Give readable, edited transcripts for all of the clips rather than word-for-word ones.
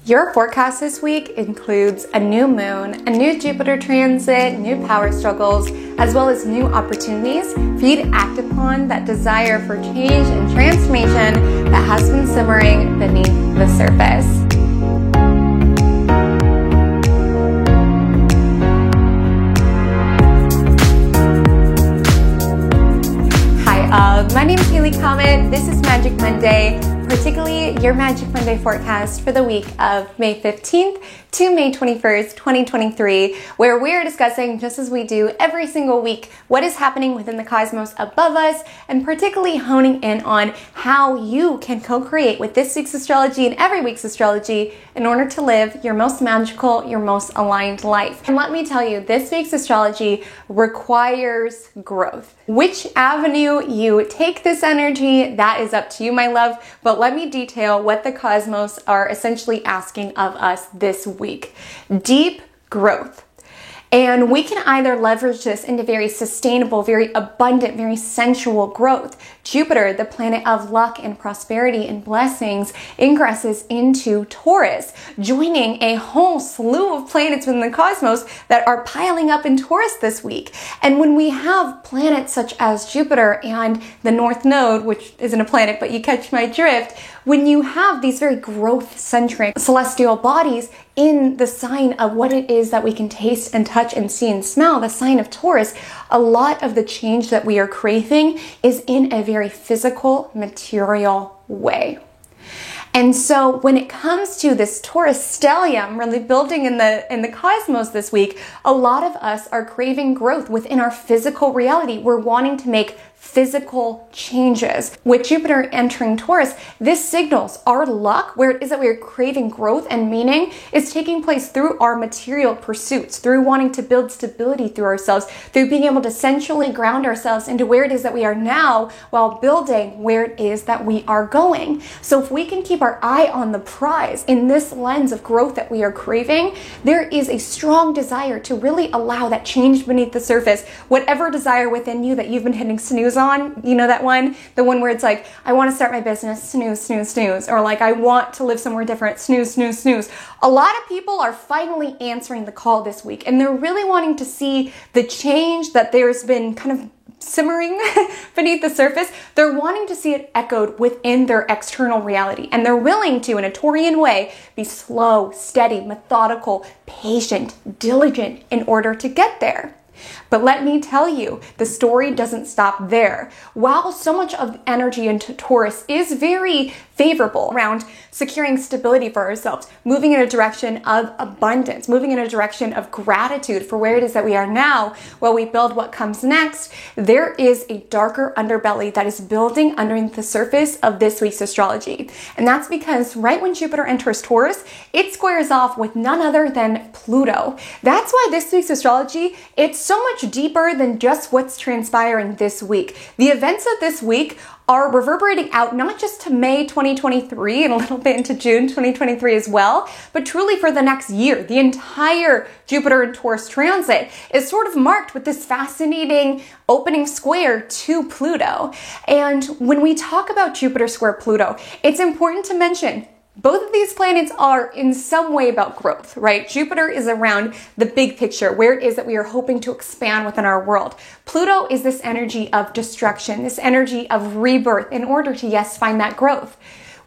Your forecast this week includes a new moon, a new Jupiter transit, new power struggles, as well as new opportunities for you to act upon that desire for change and transformation that has been simmering beneath the surface. Hi, my name is Haley Comet. This is Magic Monday, particularly your Magic Monday forecast for the week of May 15th to May 21st, 2023, where we are discussing, just as we do every single week, what is happening within the cosmos above us, and particularly honing in on how you can co-create with this week's astrology and every week's astrology in order to live your most magical, your most aligned life. And let me tell you, this week's astrology requires growth. Which avenue you take this energy, that is up to you, my love, but let me detail what the cosmos are essentially asking of us this week. Deep growth. And we can either leverage this into very sustainable, very abundant, very sensual growth. Jupiter, the planet of luck and prosperity and blessings, ingresses into Taurus, joining a whole slew of planets within the cosmos that are piling up in Taurus this week. And when we have planets such as Jupiter and the North Node, which isn't a planet, but you catch my drift, when you have these very growth-centric celestial bodies in the sign of what it is that we can taste and touch and see and smell, the sign of Taurus, a lot of the change that we are craving is in a very physical, material way. And so when it comes to this Taurus stellium really building in the cosmos this week, a lot of us are craving growth within our physical reality. We're wanting to make physical changes. With Jupiter entering Taurus, this signals our luck, where it is that we are craving growth and meaning, is taking place through our material pursuits, through wanting to build stability through ourselves, through being able to sensually ground ourselves into where it is that we are now while building where it is that we are going. So if we can keep our eye on the prize in this lens of growth that we are craving, there is a strong desire to really allow that change beneath the surface, whatever desire within you that you've been hitting snooze on, you know that one? The one where it's like, I want to start my business, snooze, snooze, snooze. Or like, I want to live somewhere different, snooze, snooze, snooze. A lot of people are finally answering the call this week, and they're really wanting to see the change that there's been kind of simmering beneath the surface. They're wanting to see it echoed within their external reality, and they're willing to, in a Taurian way, be slow, steady, methodical, patient, diligent in order to get there. But let me tell you, the story doesn't stop there. While so much of the energy into Taurus is very favorable around securing stability for ourselves, moving in a direction of abundance, moving in a direction of gratitude for where it is that we are now while we build what comes next, there is a darker underbelly that is building underneath the surface of this week's astrology. And that's because right when Jupiter enters Taurus, it squares off with none other than Pluto. That's why this week's astrology, it's so much deeper than just what's transpiring this week. The events of this week are reverberating out not just to May 2023 and a little bit into June 2023 as well, but truly for the next year. The entire Jupiter and Taurus transit is sort of marked with this fascinating opening square to Pluto. And when we talk about Jupiter square Pluto, it's important to mention both of these planets are in some way about growth, right? Jupiter is around the big picture, where it is that we are hoping to expand within our world. Pluto is this energy of destruction, this energy of rebirth in order to, yes, find that growth.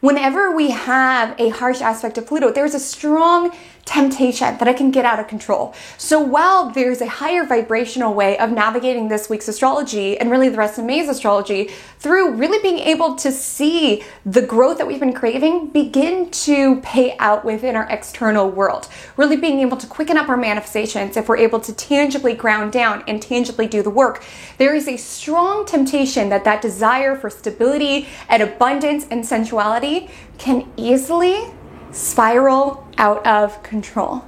Whenever we have a harsh aspect of Pluto, there's a strong temptation that it can get out of control. So while there's a higher vibrational way of navigating this week's astrology and really the rest of May's astrology through really being able to see the growth that we've been craving begin to pay out within our external world, really being able to quicken up our manifestations if we're able to tangibly ground down and tangibly do the work, there is a strong temptation that that desire for stability and abundance and sensuality can easily spiral out of control.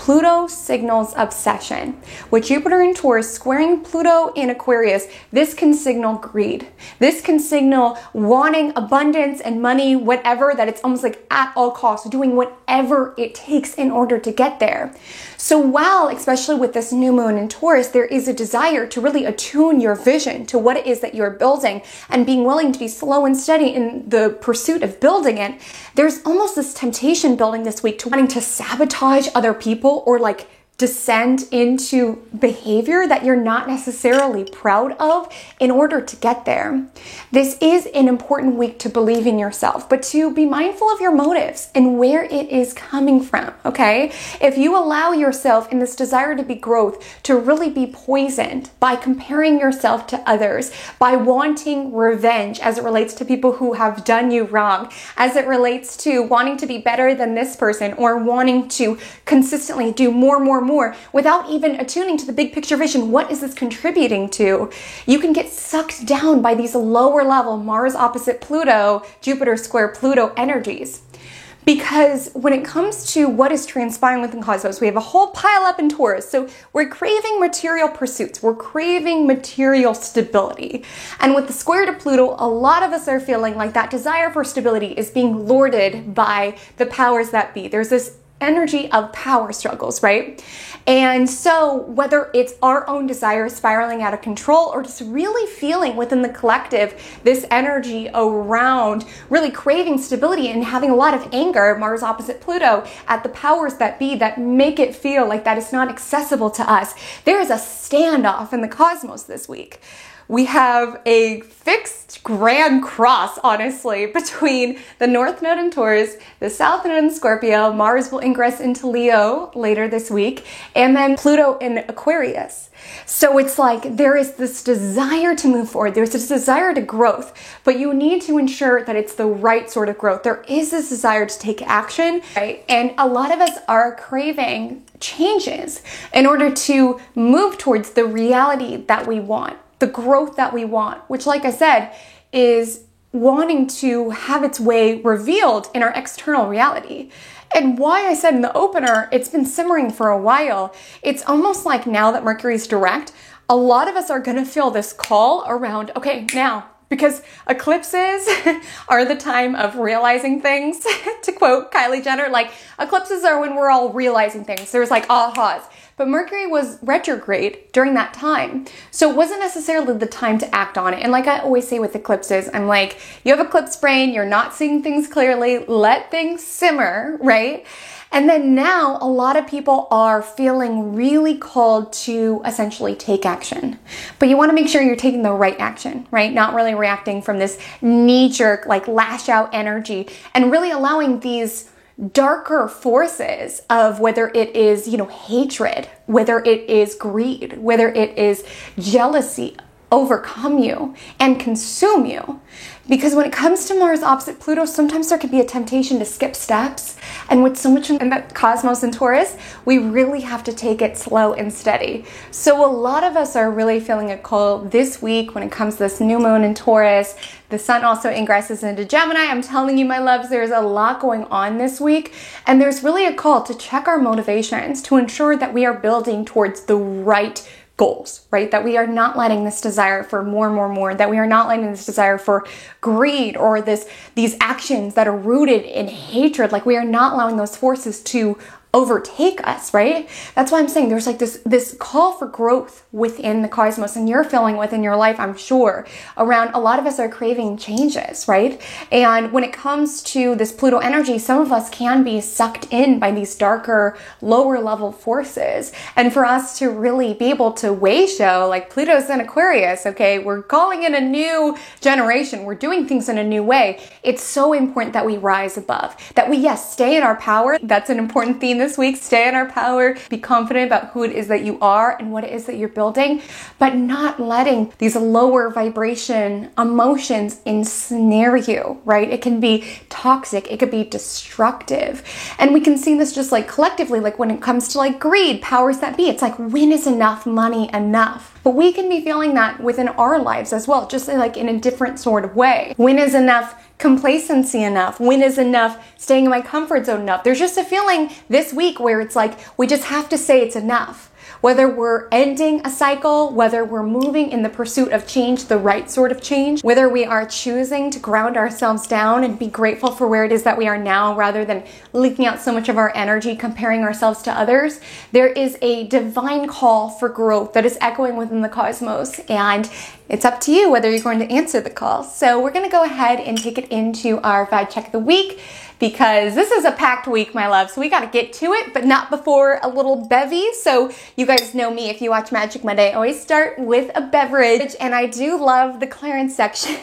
Pluto signals obsession. With Jupiter in Taurus squaring Pluto in Aquarius, this can signal greed. This can signal wanting abundance and money, whatever, that it's almost like at all costs, doing whatever it takes in order to get there. So while, especially with this new moon in Taurus, there is a desire to really attune your vision to what it is that you're building and being willing to be slow and steady in the pursuit of building it, there's almost this temptation building this week to wanting to sabotage other people or like descend into behavior that you're not necessarily proud of in order to get there. This is an important week to believe in yourself, but to be mindful of your motives and where it is coming from, okay? If you allow yourself in this desire to be growth to really be poisoned by comparing yourself to others, by wanting revenge as it relates to people who have done you wrong, as it relates to wanting to be better than this person or wanting to consistently do more, without even attuning to the big picture vision. What is this contributing to? You can get sucked down by these lower level Mars opposite Pluto, Jupiter square Pluto energies. Because when it comes to what is transpiring within cosmos, we have a whole pile up in Taurus. So we're craving material pursuits. We're craving material stability. And with the square to Pluto, a lot of us are feeling like that desire for stability is being lorded by the powers that be. There's this energy of power struggles, right? And so whether it's our own desire spiraling out of control or just really feeling within the collective this energy around really craving stability and having a lot of anger, Mars opposite Pluto, at the powers that be that make it feel like that is not accessible to us, there is a standoff in the cosmos this week. We have a fixed grand cross, honestly, between the North Node in Taurus, the South Node in Scorpio. Mars will ingress into Leo later this week, and then Pluto in Aquarius. So it's like there is this desire to move forward. There's this desire to growth, but you need to ensure that it's the right sort of growth. There is this desire to take action, right? And a lot of us are craving changes in order to move towards the reality that we want, the growth that we want, which, like I said, is wanting to have its way revealed in our external reality. And why I said in the opener, it's been simmering for a while. It's almost like now that Mercury's direct, a lot of us are going to feel this call around, okay, now, because eclipses are the time of realizing things. To quote Kylie Jenner, like eclipses are when we're all realizing things. There's like ahas. But Mercury was retrograde during that time. So it wasn't necessarily the time to act on it. And like I always say with eclipses, I'm like, you have eclipse brain, you're not seeing things clearly, let things simmer, right? And then now a lot of people are feeling really called to essentially take action. But you want to make sure you're taking the right action, right? Not really reacting from this knee-jerk, like lash out energy, and really allowing these darker forces of whether it is, hatred, whether it is greed, whether it is jealousy, overcome you and consume you. Because when it comes to Mars opposite Pluto, sometimes there can be a temptation to skip steps. And with so much in the cosmos and Taurus, we really have to take it slow and steady. So a lot of us are really feeling a call this week when it comes to this new moon in Taurus. The sun also ingresses into Gemini. I'm telling you, my loves, there's a lot going on this week. And there's really a call to check our motivations to ensure that we are building towards the right goals, right? That we are not letting this desire for more, that we are not letting this desire for greed or these actions that are rooted in hatred, like we are not allowing those forces to overtake us, right? That's why I'm saying there's like this call for growth within the cosmos, and you're feeling within your life, I'm sure, around a lot of us are craving changes, right? And when it comes to this Pluto energy, some of us can be sucked in by these darker, lower level forces. And for us to really be able to show, like Pluto's in Aquarius, okay, we're calling in a new generation, we're doing things in a new way. It's so important that we rise above, that we, yes, stay in our power. That's an important theme this week. Stay in our power, be confident about who it is that you are and what it is that you're building, but not letting these lower vibration emotions ensnare you, right? It can be toxic, it could be destructive. And we can see this just like collectively, like when it comes to like greed, powers that be, it's like, when is enough money enough? But we can be feeling that within our lives as well, just like in a different sort of way. When is enough complacency enough? When is enough staying in my comfort zone enough? There's just a feeling this week where it's like we just have to say it's enough. Whether we're ending a cycle, whether we're moving in the pursuit of change, the right sort of change, whether we are choosing to ground ourselves down and be grateful for where it is that we are now rather than leaking out so much of our energy, comparing ourselves to others, there is a divine call for growth that is echoing within the cosmos, and it's up to you whether you're going to answer the call. So we're going to go ahead and take it into our vibe check of the week, because this is a packed week, my love. So we got to get to it, but not before a little bevy. So you guys know me, if you watch Magic Monday, I always start with a beverage, and I do love the clearance section.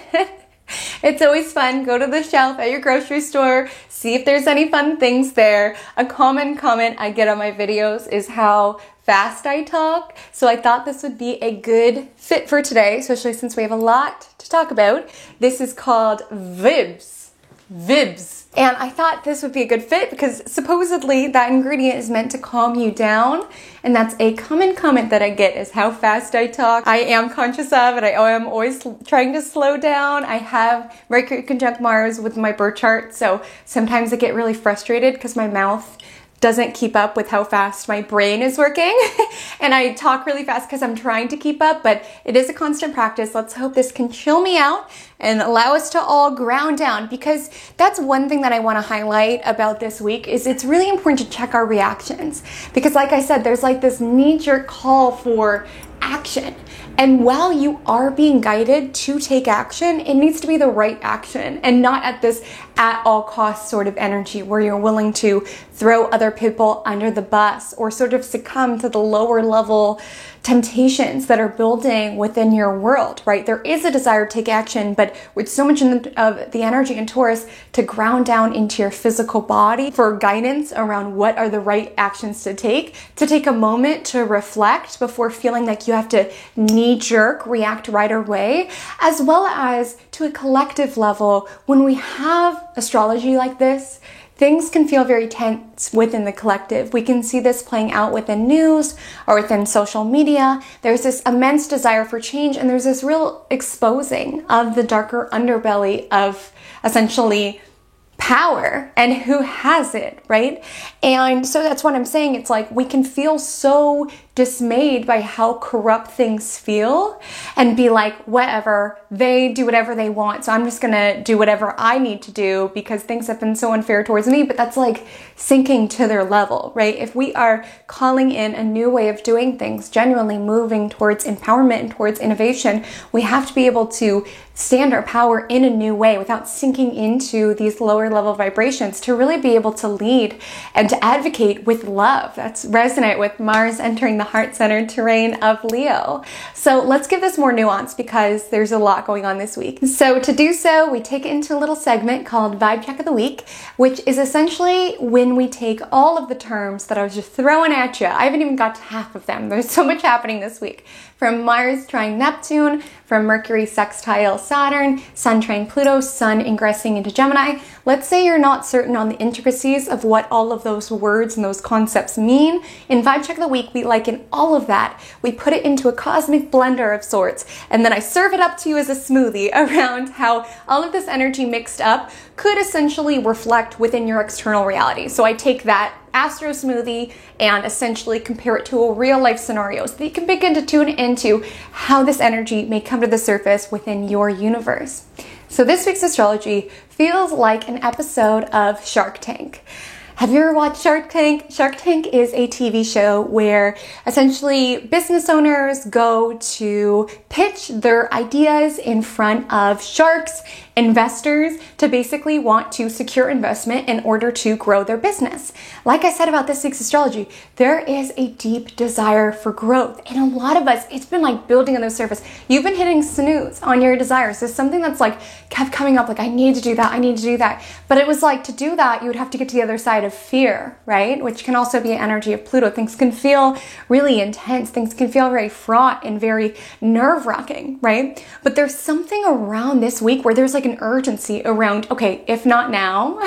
It's always fun. Go to the shelf at your grocery store, see if there's any fun things there. A common comment I get on my videos is how fast I talk. So I thought this would be a good fit for today, especially since we have a lot to talk about. This is called Vibs. Vibs. And I thought this would be a good fit because supposedly that ingredient is meant to calm you down. And that's a common comment that I get, is how fast I talk. I am conscious of it. I am always trying to slow down. I have Mercury conjunct Mars with my birth chart. So sometimes I get really frustrated because my mouth doesn't keep up with how fast my brain is working. And I talk really fast because I'm trying to keep up, but it is a constant practice. Let's hope this can chill me out and allow us to all ground down, because that's one thing that I want to highlight about this week is it's really important to check our reactions. Because like I said, there's like this knee-jerk call for action. And while you are being guided to take action, it needs to be the right action and not at this at all costs sort of energy where you're willing to throw other people under the bus or sort of succumb to the lower level temptations that are building within your world, right? There is a desire to take action, but with so much of the energy in Taurus to ground down into your physical body for guidance around what are the right actions to take a moment to reflect before feeling like you have to knee-jerk react right away, as well as to a collective level. When we have astrology like this, things can feel very tense within the collective. We can see this playing out within news or within social media. There's this immense desire for change, and there's this real exposing of the darker underbelly of essentially power and who has it, right? And so that's what I'm saying. It's like we can feel so dismayed by how corrupt things feel and be like, whatever, they do whatever they want, so I'm just gonna do whatever I need to do because things have been so unfair towards me. But that's like sinking to their level, right? If we are calling in a new way of doing things, genuinely moving towards empowerment and towards innovation, we have to be able to stand our power in a new way without sinking into these lower level vibrations to really be able to lead and to advocate with love. That's resonant with Mars entering the heart-centered terrain of Leo. So let's give this more nuance because there's a lot going on this week. So to do so, we take it into a little segment called Vibe Check of the Week, which is essentially when we take all of the terms that I was just throwing at you. I haven't even got to half of them. There's so much happening this week. From Mars trine Neptune, from Mercury sextile Saturn, Sun trine Pluto, Sun ingressing into Gemini. Let's say you're not certain on the intricacies of what all of those words and those concepts mean. In Vibe Check of the Week, we liken all of that. We put it into a cosmic blender of sorts, and then I serve it up to you as a smoothie around how all of this energy mixed up could essentially reflect within your external reality. So I take that astro smoothie and essentially compare it to a real life scenario so that you can begin to tune into how this energy may come to the surface within your universe. So this week's astrology feels like an episode of Shark Tank. Have you ever watched Shark Tank? Shark Tank is a TV show where essentially business owners go to pitch their ideas in front of sharks, investors, to basically want to secure investment in order to grow their business. Like I said about this week's astrology, there is a deep desire for growth. And a lot of us, it's been like building on the surface. You've been hitting snooze on your desires. There's something that's like kept coming up, like I need to do that, I need to do that. But it was like to do that, you would have to get to the other side of fear, right? Which can also be an energy of Pluto. Things can feel really intense. Things can feel very fraught and very nerve-wracking, right? But there's something around this week where there's like an urgency around, okay, if not now,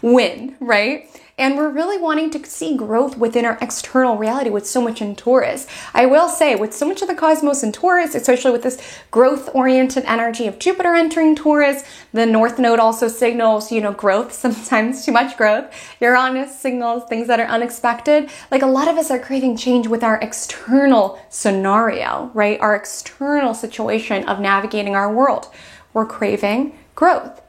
when, right? And we're really wanting to see growth within our external reality with so much in Taurus. I will say, with so much of the cosmos in Taurus, especially with this growth-oriented energy of Jupiter entering Taurus, the North Node also signals, growth, sometimes too much growth. Uranus signals things that are unexpected. Like, a lot of us are craving change with our external scenario, right? Our external situation of navigating our world. We're craving growth.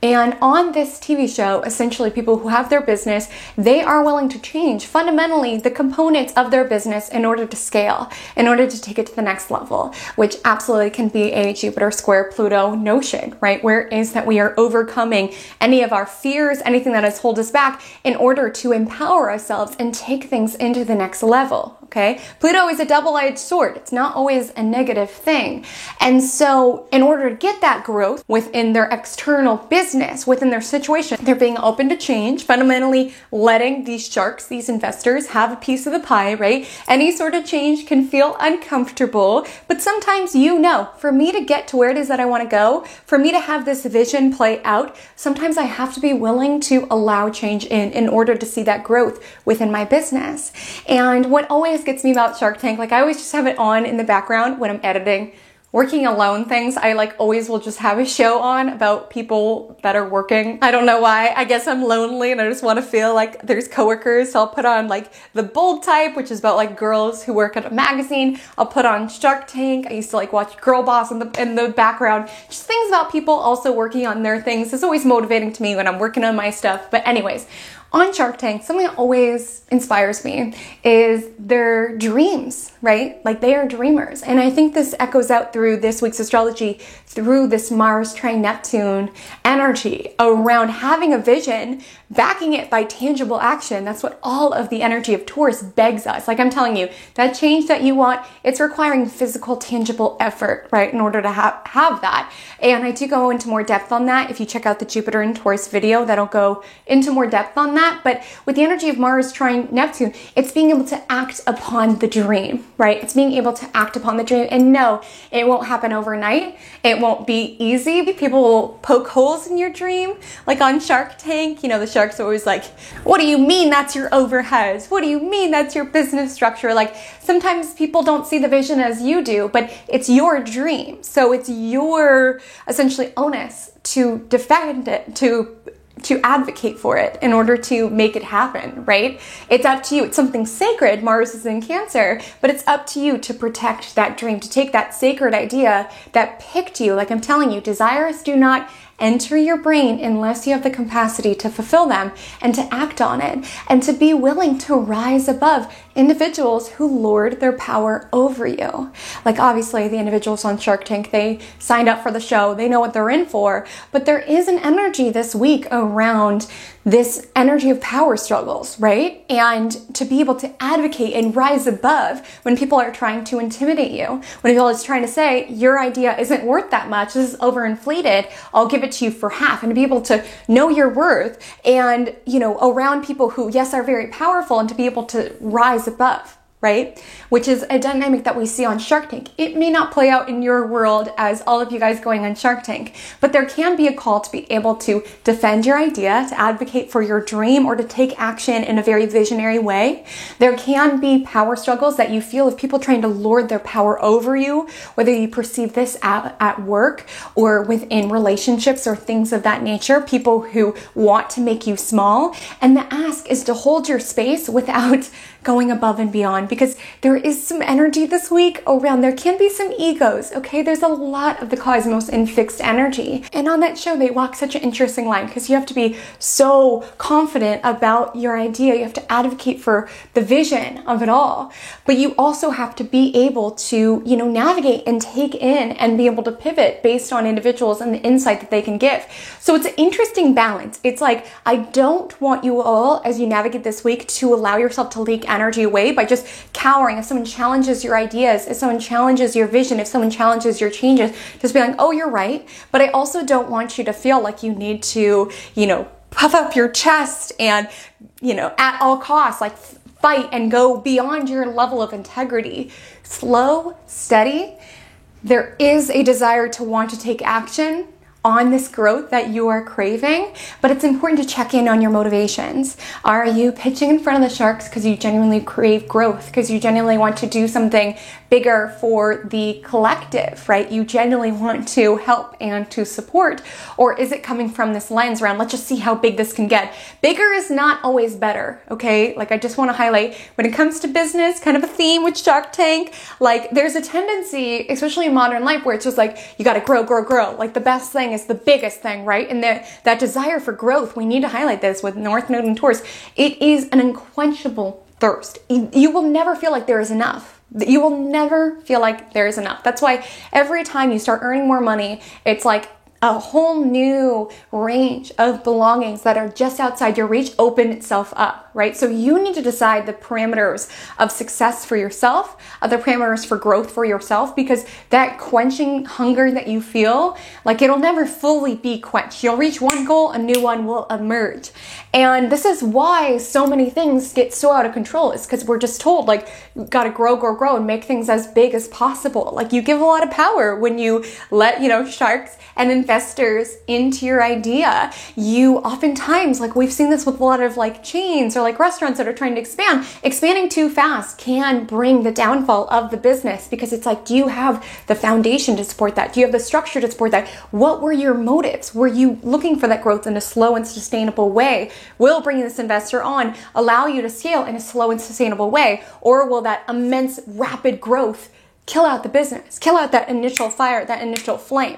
And on this TV show, essentially people who have their business, they are willing to change fundamentally the components of their business in order to scale, in order to take it to the next level, which absolutely can be a Jupiter square Pluto notion, right? Where it is that we are overcoming any of our fears, anything that has held us back in order to empower ourselves and take things into the next level. Okay, Pluto is a double-edged sword. It's not always a negative thing. And so in order to get that growth within their external business, within their situation, they're being open to change, fundamentally letting these sharks, these investors, have a piece of the pie, right? Any sort of change can feel uncomfortable, but sometimes for me to get to where it is that I want to go, for me to have this vision play out, sometimes I have to be willing to allow change in order to see that growth within my business. And what always gets me about Shark Tank, I always just have it on in the background when I'm editing, working alone things. I always will just have a show on about people that are working. I don't know why. I guess I'm lonely and I just want to feel like there's coworkers. So I'll put on the Bold Type, which is about girls who work at a magazine. I'll put on Shark Tank. I used to watch Girl Boss in the background. Just things about people also working on their things. It's always motivating to me when I'm working on my stuff. But anyways, on Shark Tank, something that always inspires me is their dreams, right? They are dreamers. And I think this echoes out through this week's astrology, through this Mars trine Neptune energy around having a vision, backing it by tangible action. That's what all of the energy of Taurus begs us. I'm telling you, that change that you want, it's requiring physical, tangible effort, right? In order to have that. And I do go into more depth on that. If you check out the Jupiter and Taurus video, that'll go into more depth on that. But with the energy of Mars trine Neptune, it's being able to act upon the dream, right? It's being able to act upon the dream. And no, it won't happen overnight. It won't be easy. People will poke holes in your dream. On Shark Tank, the sharks are always what do you mean that's your overheads? What do you mean that's your business structure? Sometimes people don't see the vision as you do, but it's your dream. So it's your essentially onus to defend it, to advocate for it in order to make it happen, right? It's up to you. It's something sacred. Mars is in Cancer, but it's up to you to protect that dream, to take that sacred idea that picked you. I'm telling you, desires do not enter your brain unless you have the capacity to fulfill them and to act on it and to be willing to rise above individuals who lord their power over you. Obviously the individuals on Shark Tank, they signed up for the show. They know what they're in for, but there is an energy this week around this energy of power struggles, right? And to be able to advocate and rise above when people are trying to intimidate you, when people are trying to say, your idea isn't worth that much, this is overinflated, I'll give it to you for half, and to be able to know your worth and, around people who, yes, are very powerful, and to be able to rise above, right? Which is a dynamic that we see on Shark Tank. It may not play out in your world as all of you guys going on Shark Tank, but there can be a call to be able to defend your idea, to advocate for your dream, or to take action in a very visionary way. There can be power struggles that you feel of people trying to lord their power over you, whether you perceive this at work or within relationships or things of that nature, people who want to make you small. And the ask is to hold your space without going above and beyond, because there is some energy this week around, there can be some egos, okay? There's a lot of the cosmos in fixed energy. And on that show, they walk such an interesting line, because you have to be so confident about your idea. You have to advocate for the vision of it all. But you also have to be able to, navigate and take in and be able to pivot based on individuals and the insight that they can give. So it's an interesting balance. It's I don't want you all, as you navigate this week, to allow yourself to leak energy away by just cowering. If someone challenges your ideas, if someone challenges your vision, if someone challenges your changes, just be oh, you're right. But I also don't want you to feel like you need to, puff up your chest and, at all costs, fight and go beyond your level of integrity. Slow, steady. There is a desire to want to take action on this growth that you are craving, but it's important to check in on your motivations. Are you pitching in front of the sharks because you genuinely crave growth, because you genuinely want to do something bigger for the collective, right? You genuinely want to help and to support, or is it coming from this lens around, let's just see how big this can get? Bigger is not always better, okay? Like, I just want to highlight, when it comes to business, kind of a theme with Shark Tank, like there's a tendency, especially in modern life, where it's just like, you got to grow. Like the best thing is the biggest thing, right? And that desire for growth, we need to highlight this with North Node and Taurus. It is an unquenchable thirst. You will never feel like there is enough. You will never feel like there is enough. That's why every time you start earning more money, it's like a whole new range of belongings that are just outside your reach open itself up, right? So you need to decide the parameters of success for yourself, the parameters for growth for yourself, because that quenching hunger that you feel, like it'll never fully be quenched. You'll reach one goal, a new one will emerge. And this is why so many things get so out of control, is because we're just told, like, you gotta grow and make things as big as possible. Like, you give a lot of power when you let, sharks and investors into your idea. You oftentimes, like we've seen this with a lot of like chains or like restaurants that are trying to expand, expanding too fast can bring the downfall of the business, because it's like, do you have the foundation to support that? Do you have the structure to support that? What were your motives? Were you looking for that growth in a slow and sustainable way? Will bringing this investor on allow you to scale in a slow and sustainable way? Or will that immense rapid growth kill out the business, kill out that initial fire, that initial flame?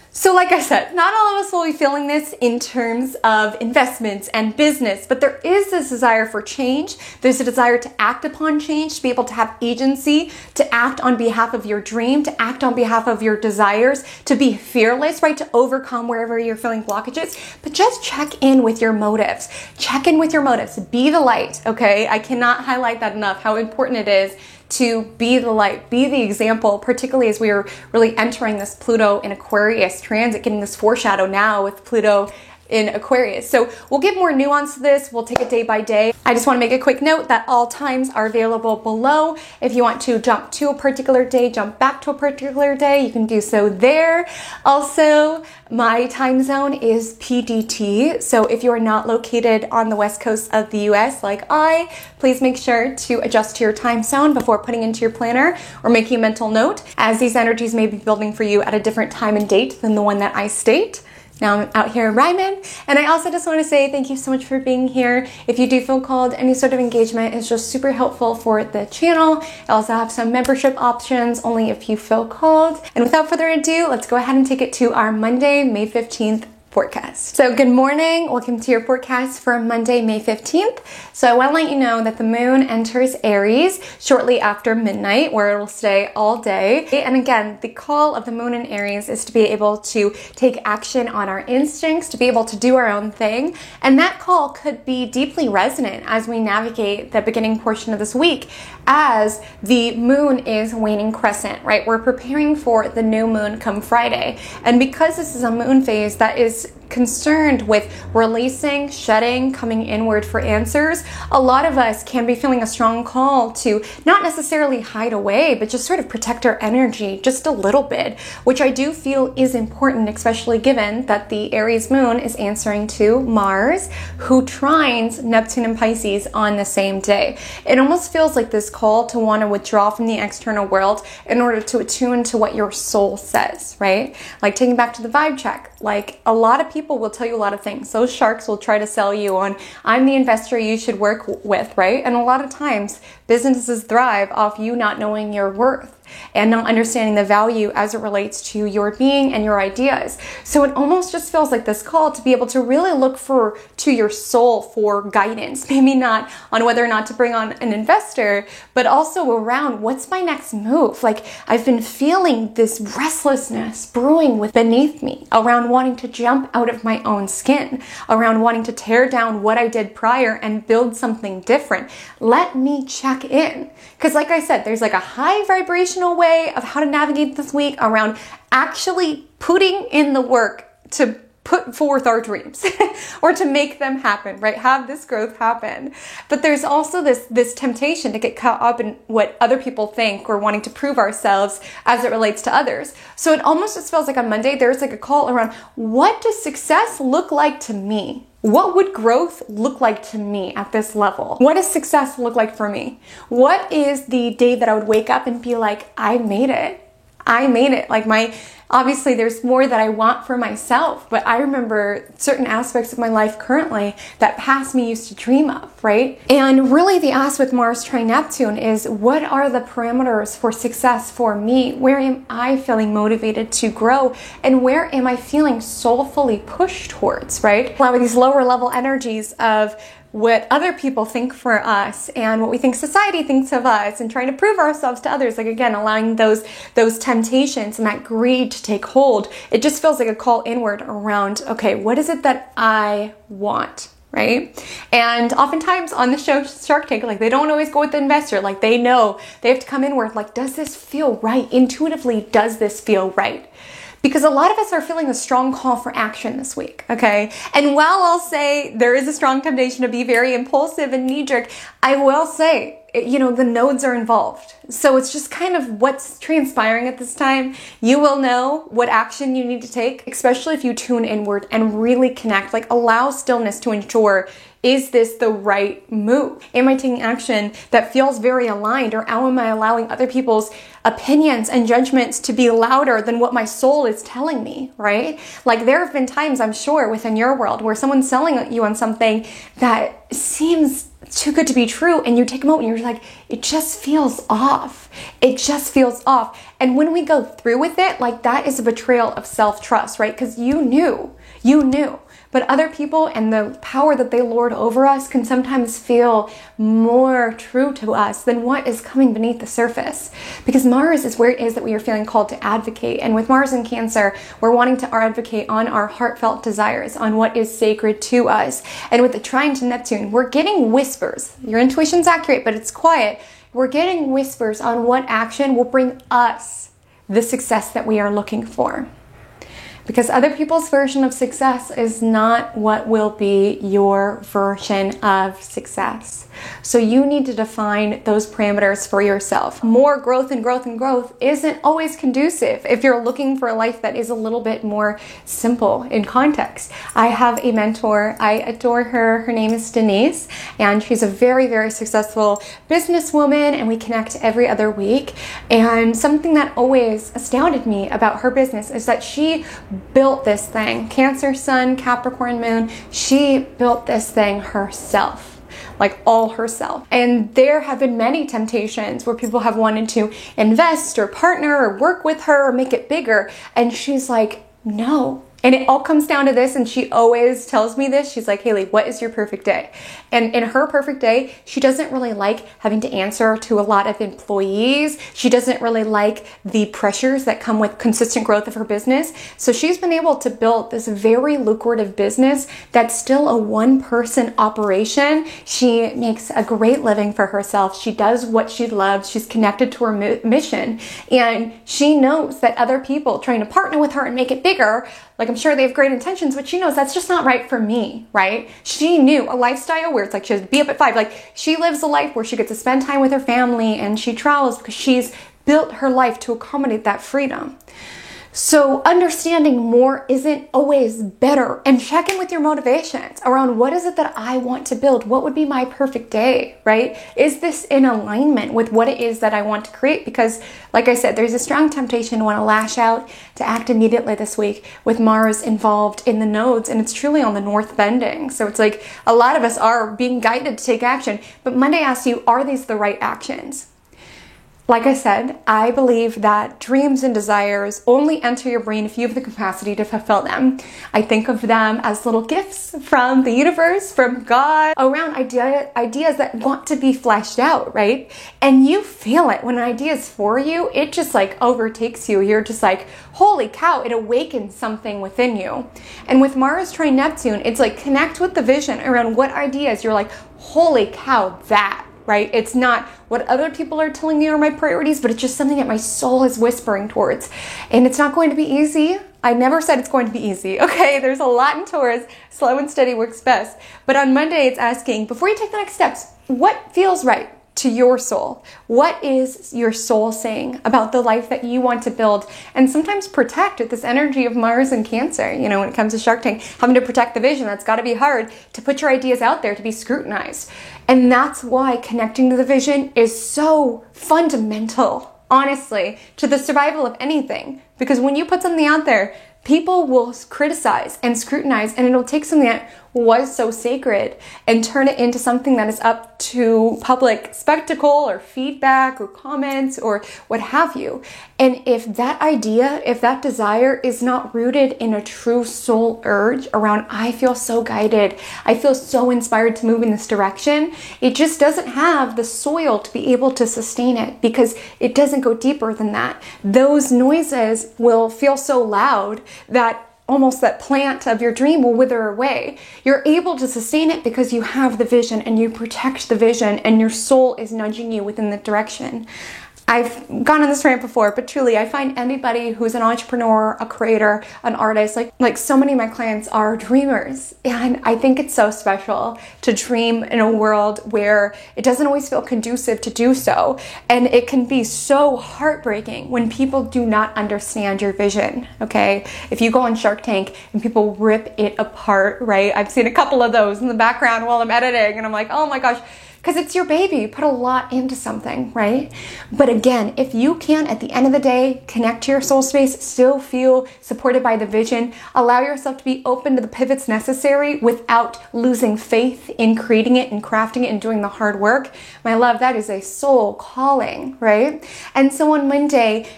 So like I said, not all of us will be feeling this in terms of investments and business, but there is this desire for change. There's a desire to act upon change, to be able to have agency, to act on behalf of your dream, to act on behalf of your desires, to be fearless, right? To overcome wherever you're feeling blockages. But just check in with your motives. Check in with your motives. Be the light, okay? I cannot highlight that enough, how important it is to be the light, be the example, particularly as we are really entering this Pluto in Aquarius transit, getting this foreshadow now with Pluto in Aquarius. So we'll give more nuance to this. We'll take it day by day. I just want to make a quick note that all times are available below. If you want to jump to a particular day, jump back to a particular day, you can do so there. Also, my time zone is PDT. So if you are not located on the west coast of the US like I, please make sure to adjust to your time zone before putting into your planner or making a mental note, as these energies may be building for you at a different time and date than the one that I state. Now I'm out here in Ryman, and I also just want to say thank you so much for being here. If you do feel called, any sort of engagement is just super helpful for the channel. I also have some membership options, only if you feel called. And without further ado, let's go ahead and take it to our Monday, May 15th forecast. So good morning, welcome to your forecast for Monday, May 15th. So I want to let you know that the moon enters Aries shortly after midnight, where it will stay all day. And again, the call of the moon in Aries is to be able to take action on our instincts, to be able to do our own thing. And that call could be deeply resonant as we navigate the beginning portion of this week, as the moon is waning crescent, right? We're preparing for the new moon come Friday. And because this is a moon phase that is concerned with releasing, shedding, coming inward for answers, a lot of us can be feeling a strong call to not necessarily hide away, but just sort of protect our energy just a little bit, which I do feel is important, especially given that the Aries moon is answering to Mars, who trines Neptune and Pisces on the same day. It almost feels like this call to want to withdraw from the external world in order to attune to what your soul says, right? Like taking back to the vibe check, like a lot of people will tell you a lot of things. Those sharks will try to sell you on, I'm the investor you should work with, right? And a lot of times businesses thrive off you not knowing your worth and not understanding the value as it relates to your being and your ideas. So it almost just feels like this call to be able to really look to your soul for guidance, maybe not on whether or not to bring on an investor, but also around what's my next move. Like, I've been feeling this restlessness brewing beneath me around wanting to jump out of my own skin, around wanting to tear down what I did prior and build something different. Let me check in. Because like I said, there's like a high vibrational way of how to navigate this week around actually putting in the work to put forth our dreams or to make them happen, right? Have this growth happen. But there's also this temptation to get caught up in what other people think or wanting to prove ourselves as it relates to others. So it almost just feels like on Monday, there's like a call around, what does success look like to me? What would growth look like to me at this level? What does success look like for me? What is the day that I would wake up and be like, I made it. I made it. Like obviously there's more that I want for myself, but I remember certain aspects of my life currently that past me used to dream of, right? And really the ask with Mars trine Neptune is, what are the parameters for success for me? Where am I feeling motivated to grow? And where am I feeling soulfully pushed towards, right? Allowing these lower level energies of what other people think for us and what we think society thinks of us and trying to prove ourselves to others. Like again, allowing those temptations and that greed to take hold. It just feels like a call inward around, okay, what is it that I want? Right? And oftentimes on the show Shark Tank, like they don't always go with the investor. Like they know they have to come inward. Like, does this feel right? Intuitively, does this feel right? Because a lot of us are feeling a strong call for action this week, okay? And while I'll say there is a strong temptation to be very impulsive and knee-jerk, I will say, the nodes are involved. So it's just kind of what's transpiring at this time. You will know what action you need to take, especially if you tune inward and really connect, like allow stillness to ensure, is this the right move? Am I taking action that feels very aligned, or am I allowing other people's opinions and judgments to be louder than what my soul is telling me, right? Like there have been times, I'm sure, within your world where someone's selling you on something that seems too good to be true, and you take a moment and you're like, it just feels off. It just feels off. And when we go through with it, like that is a betrayal of self-trust, right? Because you knew. But other people and the power that they lord over us can sometimes feel more true to us than what is coming beneath the surface. Because Mars is where it is that we are feeling called to advocate. And with Mars in Cancer, we're wanting to advocate on our heartfelt desires, on what is sacred to us. And with the trine to Neptune, we're getting whispers. Your intuition's accurate, but it's quiet. We're getting whispers on what action will bring us the success that we are looking for. Because other people's version of success is not what will be your version of success. So you need to define those parameters for yourself. More growth and growth and growth isn't always conducive if you're looking for a life that is a little bit more simple in context. I have a mentor. I adore her. Her name is Denise, and she's a very, very successful businesswoman, and we connect every other week. And something that always astounded me about her business is that she built this thing. Cancer Sun, Capricorn Moon. She built this thing herself. Like all herself. And there have been many temptations where people have wanted to invest or partner or work with her or make it bigger. And she's like, no. And it all comes down to this, and she always tells me this. She's like, Haley, what is your perfect day? And in her perfect day, she doesn't really like having to answer to a lot of employees. She doesn't really like the pressures that come with consistent growth of her business. So she's been able to build this very lucrative business that's still a one-person operation. She makes a great living for herself. She does what she loves. She's connected to her mission. And she knows that other people trying to partner with her and make it bigger, like I'm sure they have great intentions, but she knows that's just not right for me, right? She knew a lifestyle where it's like she has to be up at 5. Like she lives a life where she gets to spend time with her family and she travels because she's built her life to accommodate that freedom. So understanding more isn't always better, and check in with your motivations around what is it that I want to build? What would be my perfect day, right? Is this in alignment with what it is that I want to create? Because like I said, there's a strong temptation to want to lash out, to act immediately this week with Mars involved in the nodes, and it's truly on the north bending. So it's like a lot of us are being guided to take action, but Monday asks you, are these the right actions? Like I said, I believe that dreams and desires only enter your brain if you have the capacity to fulfill them. I think of them as little gifts from the universe, from God, around ideas that want to be fleshed out, right? And you feel it. When an idea is for you, it just like overtakes you. You're just like, holy cow, it awakens something within you. And with Mars trine Neptune, it's like connect with the vision around what ideas you're like, holy cow, that. right? It's not what other people are telling me are my priorities, but it's just something that my soul is whispering towards. And it's not going to be easy. I never said it's going to be easy, okay? There's a lot in Taurus. Slow and steady works best. But on Monday, it's asking, before you take the next steps, what feels right to your soul? What is your soul saying about the life that you want to build and sometimes protect with this energy of Mars and Cancer? You know, when it comes to Shark Tank, having to protect the vision, that's got to be hard to put your ideas out there to be scrutinized. And that's why connecting to the vision is so fundamental, honestly, to the survival of anything. Because when you put something out there, people will criticize and scrutinize, and it'll take something that was so sacred and turn it into something that is up to public spectacle or feedback or comments or what have you. And if that idea, if that desire is not rooted in a true soul urge around, I feel so guided, I feel so inspired to move in this direction, it just doesn't have the soil to be able to sustain it because it doesn't go deeper than that. Those noises will feel so loud that almost that plant of your dream will wither away. You're able to sustain it because you have the vision and you protect the vision and your soul is nudging you within the direction. I've gone on this rant before, but truly, I find anybody who's an entrepreneur, a creator, an artist, like so many of my clients are dreamers. And I think it's so special to dream in a world where it doesn't always feel conducive to do so. And it can be so heartbreaking when people do not understand your vision, okay? If you go on Shark Tank and people rip it apart, right? I've seen a couple of those in the background while I'm editing, and I'm like, oh my gosh, because it's your baby. You put a lot into something, right? But again, if you can, at the end of the day, connect to your soul space, still feel supported by the vision, allow yourself to be open to the pivots necessary without losing faith in creating it and crafting it and doing the hard work, my love, that is a soul calling, right? And so on Monday,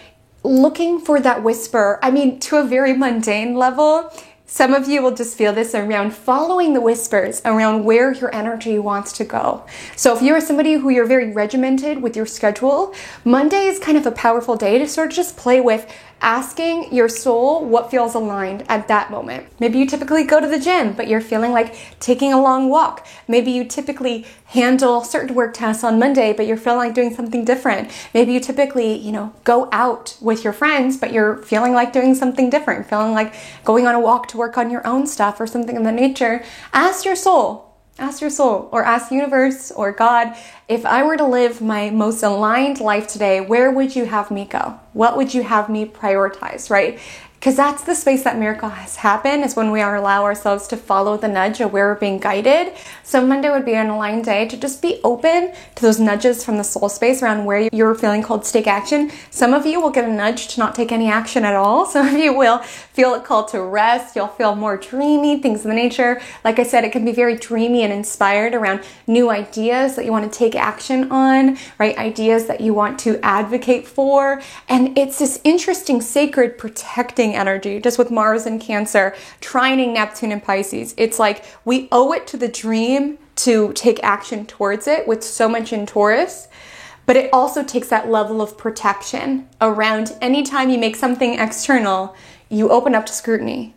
looking for that whisper, I mean, to a very mundane level, some of you will just feel this around following the whispers around where your energy wants to go. So if you're somebody who you're very regimented with your schedule, Monday is kind of a powerful day to sort of just play with asking your soul what feels aligned at that moment. Maybe you typically go to the gym, but you're feeling like taking a long walk. Maybe you typically handle certain work tasks on Monday, but you're feeling like doing something different. Maybe you typically, go out with your friends, but you're feeling like doing something different, feeling like going on a walk to work on your own stuff or something of that nature. Ask your soul, or ask the universe or God, if I were to live my most aligned life today, where would you have me go? What would you have me prioritize, right? Because that's the space that miracle has happened, is when we allow ourselves to follow the nudge of where we're being guided. So Monday would be an aligned day to just be open to those nudges from the soul space around where you're feeling called to take action. Some of you will get a nudge to not take any action at all. Some of you will feel a call to rest. You'll feel more dreamy, things of the nature. Like I said, it can be very dreamy and inspired around new ideas that you want to take action on, right? Ideas that you want to advocate for. And it's this interesting, sacred, protecting energy, just with Mars and Cancer, trining Neptune and Pisces. It's like we owe it to the dream to take action towards it with so much in Taurus, but it also takes that level of protection around anytime you make something external, you open up to scrutiny.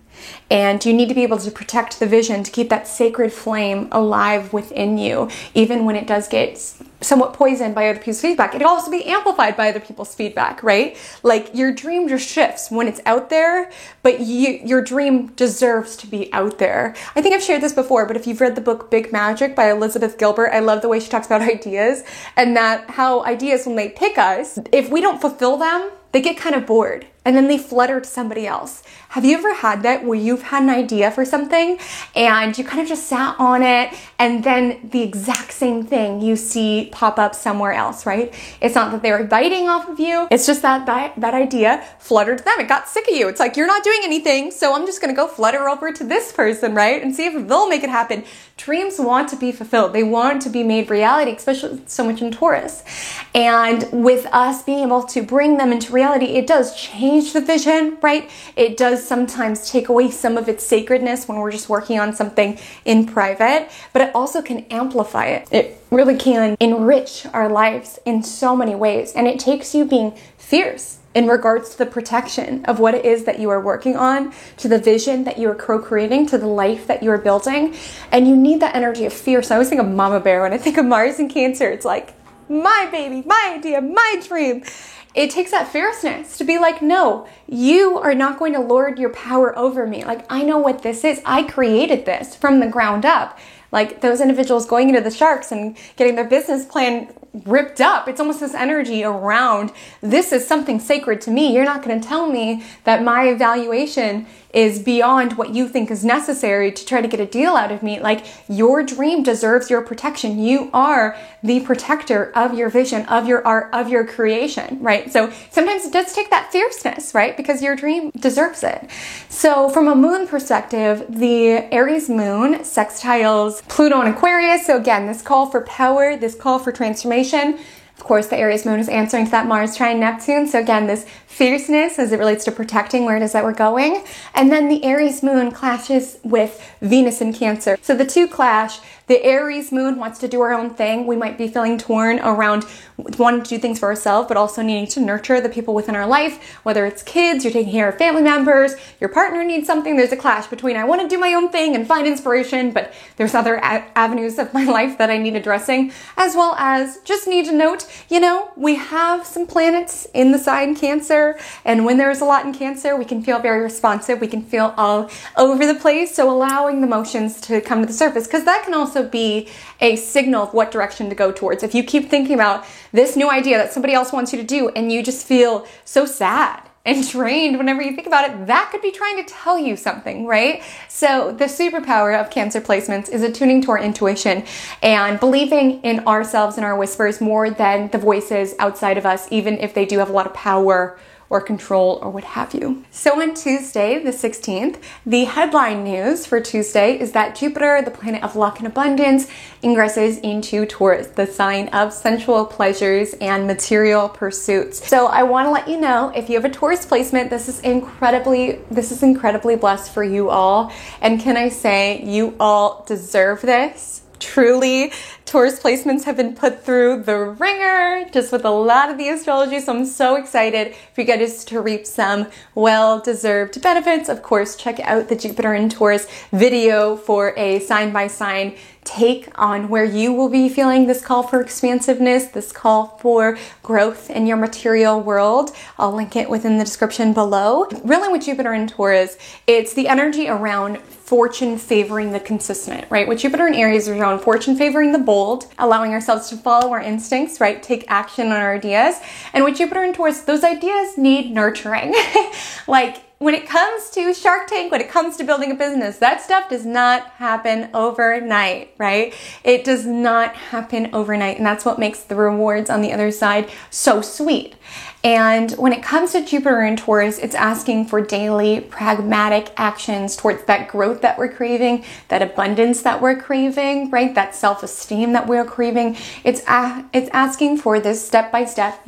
And you need to be able to protect the vision, to keep that sacred flame alive within you, even when it does get somewhat poisoned by other people's feedback. It can also be amplified by other people's feedback, right? Like your dream just shifts when it's out there, but your dream deserves to be out there. I think I've shared this before, but if you've read the book Big Magic by Elizabeth Gilbert, I love the way she talks about ideas, and that how ideas, when they pick us, if we don't fulfill them, they get kind of bored and then they flutter to somebody else. Have you ever had that where you've had an idea for something and you kind of just sat on it and then the exact same thing you see pop up somewhere else, right? It's not that they were biting off of you. It's just that idea fluttered to them. It got sick of you. It's like, you're not doing anything, so I'm just going to go flutter over to this person, right? And see if they'll make it happen. Dreams want to be fulfilled. They want to be made reality, especially so much in Taurus. And with us being able to bring them into reality, it does change the vision, right? It does sometimes take away some of its sacredness when we're just working on something in private, but it also can amplify it. It really can enrich our lives in so many ways. And it takes you being fierce in regards to the protection of what it is that you are working on, to the vision that you are co-creating, to the life that you are building. And you need that energy of fierce. I always think of Mama Bear when I think of Mars in Cancer. It's like, my baby, my idea, my dream. It takes that fierceness to be like, no, you are not going to lord your power over me. Like, I know what this is. I created this from the ground up. Like those individuals going into the sharks and getting their business plan ripped up. It's almost this energy around, this is something sacred to me. You're not going to tell me that my evaluation is beyond what you think is necessary to try to get a deal out of me. Like, your dream deserves your protection. You are the protector of your vision, of your art, of your creation, right? So sometimes it does take that fierceness, right? Because your dream deserves it. So from a moon perspective, the Aries moon sextiles Pluto and Aquarius. So again, this call for power, this call for transformation. Of course, the Aries moon is answering to that Mars trine Neptune. So again, this fierceness as it relates to protecting where it is that we're going. And then the Aries moon clashes with Venus in Cancer. So the two clash. The Aries moon wants to do our own thing. We might be feeling torn around wanting to do things for ourselves, but also needing to nurture the people within our life, whether it's kids, you're taking care of family members, your partner needs something. There's a clash between I want to do my own thing and find inspiration, but there's other avenues of my life that I need addressing, as well as just need to note, we have some planets in the sign Cancer, and when there's a lot in Cancer, we can feel very responsive. We can feel all over the place. So allowing the emotions to come to the surface, because that can also be a signal of what direction to go towards. If you keep thinking about this new idea that somebody else wants you to do and you just feel so sad and drained whenever you think about it, that could be trying to tell you something, right? So the superpower of Cancer placements is attuning to our intuition and believing in ourselves and our whispers more than the voices outside of us, even if they do have a lot of power or control or what have you. So on Tuesday, the 16th, the headline news for Tuesday is that Jupiter, the planet of luck and abundance, ingresses into Taurus, the sign of sensual pleasures and material pursuits. So I want to let you know, if you have a Taurus placement, this is incredibly blessed for you all. And can I say, you all deserve this? Truly, Taurus placements have been put through the ringer just with a lot of the astrology. So I'm so excited for you guys to reap some well-deserved benefits. Of course, check out the Jupiter in Taurus video for a sign-by-sign take on where you will be feeling this call for expansiveness, this call for growth in your material world. I'll link it within the description below. Really with Jupiter in Taurus, it's the energy around fortune favoring the consistent, right? With Jupiter in Aries, is around fortune favoring the bold, allowing ourselves to follow our instincts, right? Take action on our ideas. And with Jupiter in Taurus, those ideas need nurturing. Like, when it comes to Shark Tank, when it comes to building a business, that stuff does not happen overnight, right? It does not happen overnight. And that's what makes the rewards on the other side so sweet. And when it comes to Jupiter in Taurus, it's asking for daily pragmatic actions towards that growth that we're craving, that abundance that we're craving, right? That self-esteem that we're craving. It's asking for this step-by-step,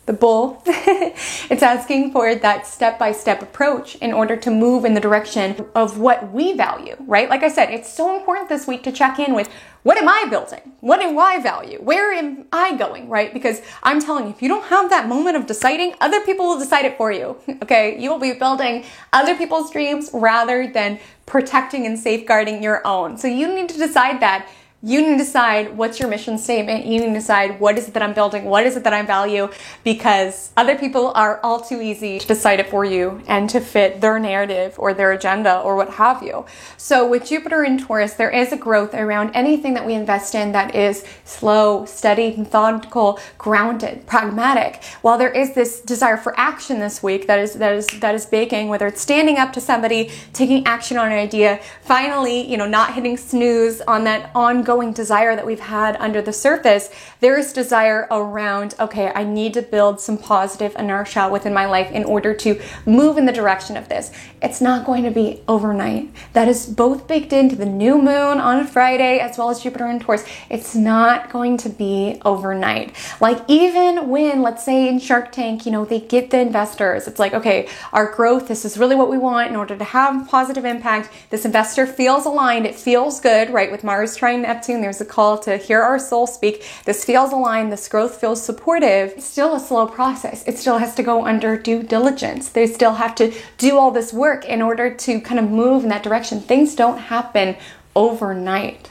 the bull. It's asking for that step-by-step approach in order to move in the direction of what we value, right? Like I said, it's so important this week to check in with, what am I building? What do I value? Where am I going, right? Because I'm telling you, if you don't have that moment of deciding, other people will decide it for you, okay? You will be building other people's dreams rather than protecting and safeguarding your own. So you need to decide that. You need to decide what's your mission statement. You need to decide what is it that I'm building, what is it that I value, because other people are all too easy to decide it for you and to fit their narrative or their agenda or what have you. So with Jupiter in Taurus, there is a growth around anything that we invest in that is slow, steady, methodical, grounded, pragmatic. While there is this desire for action this week that is baking, whether it's standing up to somebody, taking action on an idea, finally, not hitting snooze on that ongoing desire that we've had under the surface, there is desire around, okay, I need to build some positive inertia within my life in order to move in the direction of this. It's not going to be overnight. That is both baked into the new moon on Friday as well as Jupiter in Taurus. It's not going to be overnight. Like, even when, let's say in Shark Tank, they get the investors, it's like, okay, our growth, this is really what we want in order to have positive impact. This investor feels aligned. It feels good, right? With Mars trine Neptune Neptune, there's a call to hear our soul speak. This feels aligned, this growth feels supportive. It's still a slow process. It still has to go under due diligence. They still have to do all this work in order to kind of move in that direction. Things don't happen overnight.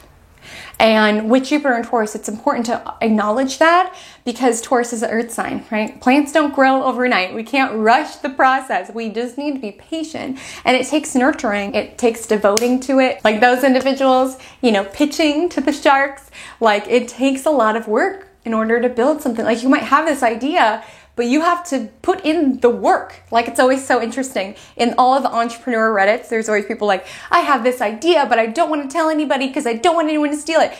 And with Jupiter and Taurus, it's important to acknowledge that, because Taurus is an earth sign, right? Plants don't grow overnight. We can't rush the process. We just need to be patient. And it takes nurturing. It takes devoting to it. Like those individuals, pitching to the sharks. Like, it takes a lot of work in order to build something. Like, you might have this idea, but you have to put in the work. Like, it's always so interesting. In all of the entrepreneur Reddits, there's always people like, I have this idea, but I don't want to tell anybody because I don't want anyone to steal it.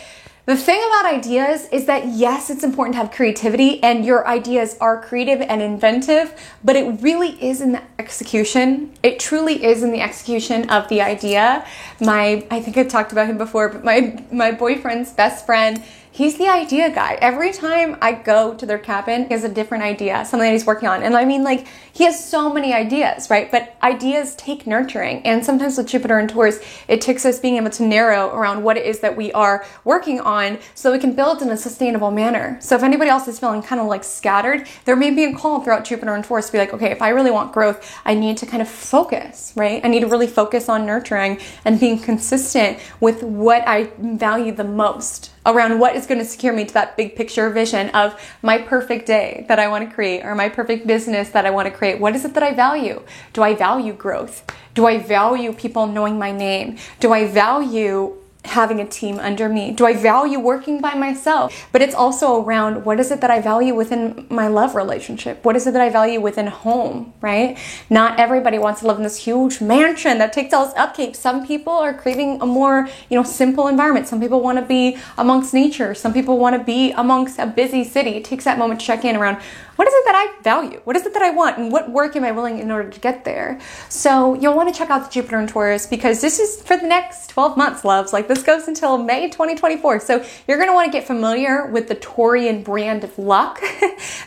The thing about ideas is that, yes, it's important to have creativity, and your ideas are creative and inventive, but it really is in the execution. It truly is in the execution of the idea. I think I've talked about him before, but my boyfriend's best friend, he's the idea guy. Every time I go to their cabin, he has a different idea, something that he's working on. And I mean, like, he has so many ideas, right? But ideas take nurturing. And sometimes with Jupiter and Taurus, it takes us being able to narrow around what it is that we are working on so we can build in a sustainable manner. So if anybody else is feeling kind of like scattered, there may be a call throughout Jupiter and Taurus to be like, okay, if I really want growth, I need to kind of focus, right? I need to really focus on nurturing and being consistent with what I value the most, around what is going to secure me to that big picture vision of my perfect day that I want to create, or my perfect business that I want to create. What is it that I value? Do I value growth? Do I value people knowing my name? Do I value having a team under me? Do I value working by myself? But it's also around, what is it that I value within my love relationship? What is it that I value within home, right? Not everybody wants to live in this huge mansion that takes all this upkeep. Some people are craving a more, simple environment. Some people want to be amongst nature. Some people want to be amongst a busy city. It takes that moment to check in around, what is it that I value? What is it that I want? And what work am I willing in order to get there? So you'll want to check out the Jupiter and Taurus, because this is for the next 12 months, loves. Like, this goes until May 2024. So you're going to want to get familiar with the Taurian brand of luck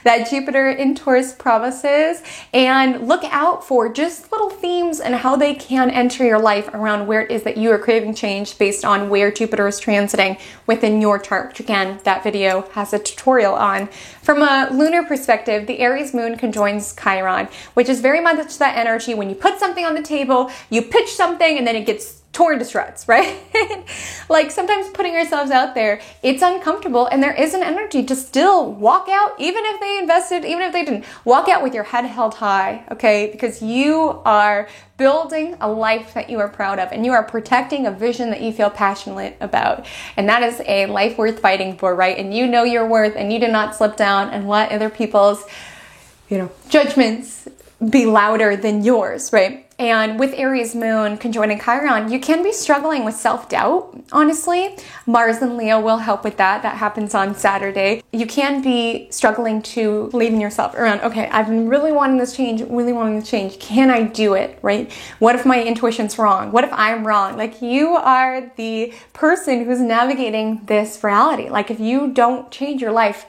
that Jupiter in Taurus promises, and look out for just little themes and how they can enter your life around where it is that you are craving change based on where Jupiter is transiting within your chart, which again, that video has a tutorial on. From a lunar perspective, the Aries moon conjoins Chiron, which is very much that energy when you put something on the table, you pitch something, and then it gets torn to shreds, right? Like, sometimes putting ourselves out there, it's uncomfortable, and there is an energy to still walk out, even if they invested, even if they didn't. Walk out with your head held high, okay? Because you are building a life that you are proud of, and you are protecting a vision that you feel passionate about. And that is a life worth fighting for, right? And you know your worth, and you do not slip down and let other people's, judgments be louder than yours, right? And with Aries moon conjoining Chiron, you can be struggling with self-doubt, honestly. Mars and Leo will help with that. That happens on Saturday. You can be struggling to believe in yourself around, okay, I've been really wanting this change, really wanting this change. Can I do it, right? What if my intuition's wrong? What if I'm wrong? Like, you are the person who's navigating this reality. Like, if you don't change your life,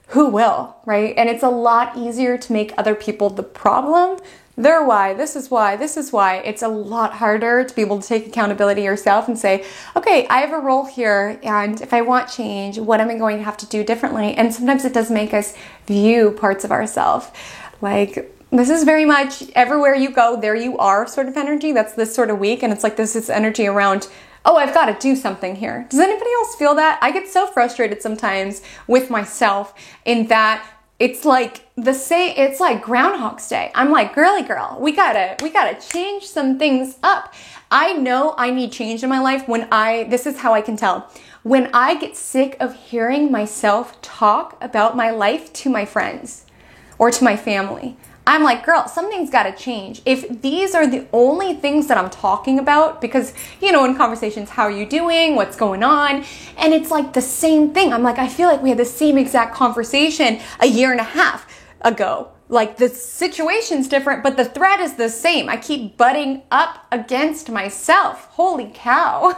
who will, right? And it's a lot easier to make other people the problem. They're why, this is why, this is why. It's a lot harder to be able to take accountability yourself and say, okay, I have a role here, and if I want change, what am I going to have to do differently? And sometimes it does make us view parts of ourselves. Like, this is very much everywhere you go, there you are sort of energy. That's this sort of week, and it's like this energy around, oh, I've got to do something here. Does anybody else feel that? I get so frustrated sometimes with myself in that it's like it's like Groundhog's Day. I'm like, girly girl, we gotta change some things up. I know I need change in my life this is how I can tell. When I get sick of hearing myself talk about my life to my friends or to my family, I'm like, girl, something's got to change. If these are the only things that I'm talking about, because, in conversations, how are you doing? What's going on? And it's like the same thing. I'm like, I feel like we had the same exact conversation a year and a half ago. Like, the situation's different, but the thread is the same. I keep butting up against myself. Holy cow.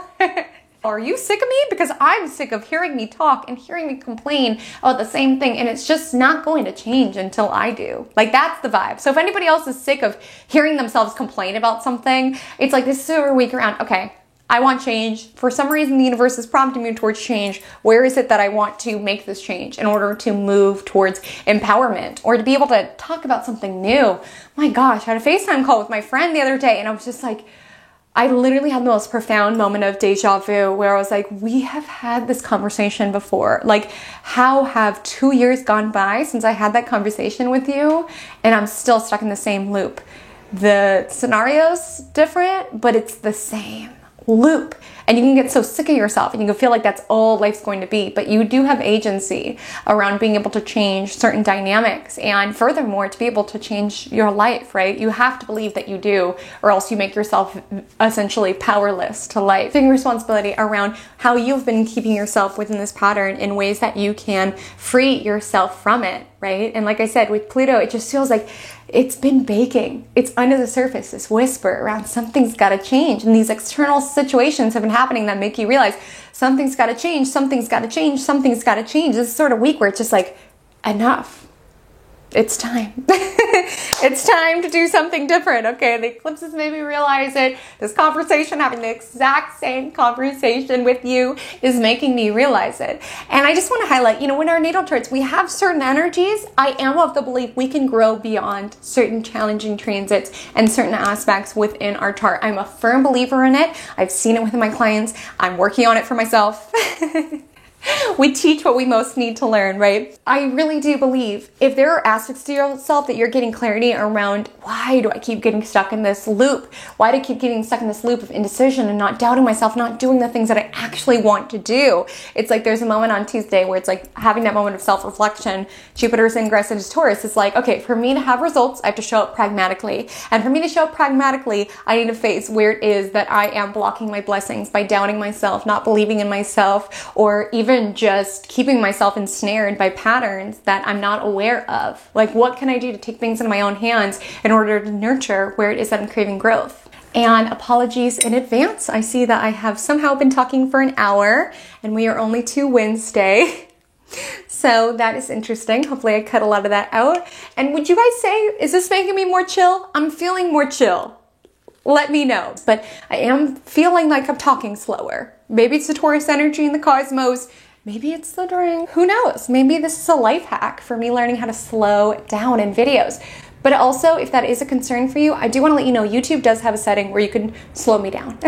Are you sick of me? Because I'm sick of hearing me talk and hearing me complain about the same thing, and it's just not going to change until I do. Like, that's the vibe. So if anybody else is sick of hearing themselves complain about something, it's like, this is a week around, okay, I want change. For some reason, the universe is prompting me towards change. Where is it that I want to make this change in order to move towards empowerment or to be able to talk about something new? My gosh, I had a FaceTime call with my friend the other day, and I was just like, I literally had the most profound moment of deja vu where I was like, we have had this conversation before. Like, how have 2 years gone by since I had that conversation with you, and I'm still stuck in the same loop? The scenario's different, but it's the same loop. And you can get so sick of yourself and you can feel like that's all life's going to be, but you do have agency around being able to change certain dynamics, and furthermore, to be able to change your life, right? You have to believe that you do, or else you make yourself essentially powerless to life. Taking responsibility around how you've been keeping yourself within this pattern in ways that you can free yourself from it, right? And like I said, with Pluto, it just feels like it's been baking. It's under the surface, this whisper around something's got to change. And these external situations have been happening that make you realize something's got to change, something's got to change, something's got to change. This sort of week where it's just like, enough. It's time. It's time to do something different. Okay, the eclipses made me realize it. This conversation, having the exact same conversation with you, is making me realize it. And I just want to highlight, in our natal charts, we have certain energies. I am of the belief we can grow beyond certain challenging transits and certain aspects within our chart. I'm a firm believer in it. I've seen it with my clients. I'm working on it for myself. We teach what we most need to learn, right? I really do believe if there are aspects to yourself that you're getting clarity around, why do I keep getting stuck in this loop? Why do I keep getting stuck in this loop of indecision and not doubting myself, not doing the things that I actually want to do? It's like there's a moment on Tuesday where it's like having that moment of self-reflection. Jupiter's ingress into Taurus. It's like, okay, for me to have results, I have to show up pragmatically. And for me to show up pragmatically, I need to face where it is that I am blocking my blessings by doubting myself, not believing in myself, or even just keeping myself ensnared by patterns that I'm not aware of. Like, what can I do to take things in my own hands in order to nurture where it is that I'm craving growth? And apologies in advance. I see that I have somehow been talking for an hour and we are only to Wednesday. So that is interesting. Hopefully I cut a lot of that out. And would you guys say, is this making me more chill? I'm feeling more chill. Let me know. But I am feeling like I'm talking slower. Maybe it's the Taurus energy in the cosmos. Maybe it's the drink. Who knows? Maybe this is a life hack for me learning how to slow down in videos. But also, if that is a concern for you, I do want to let you know YouTube does have a setting where you can slow me down.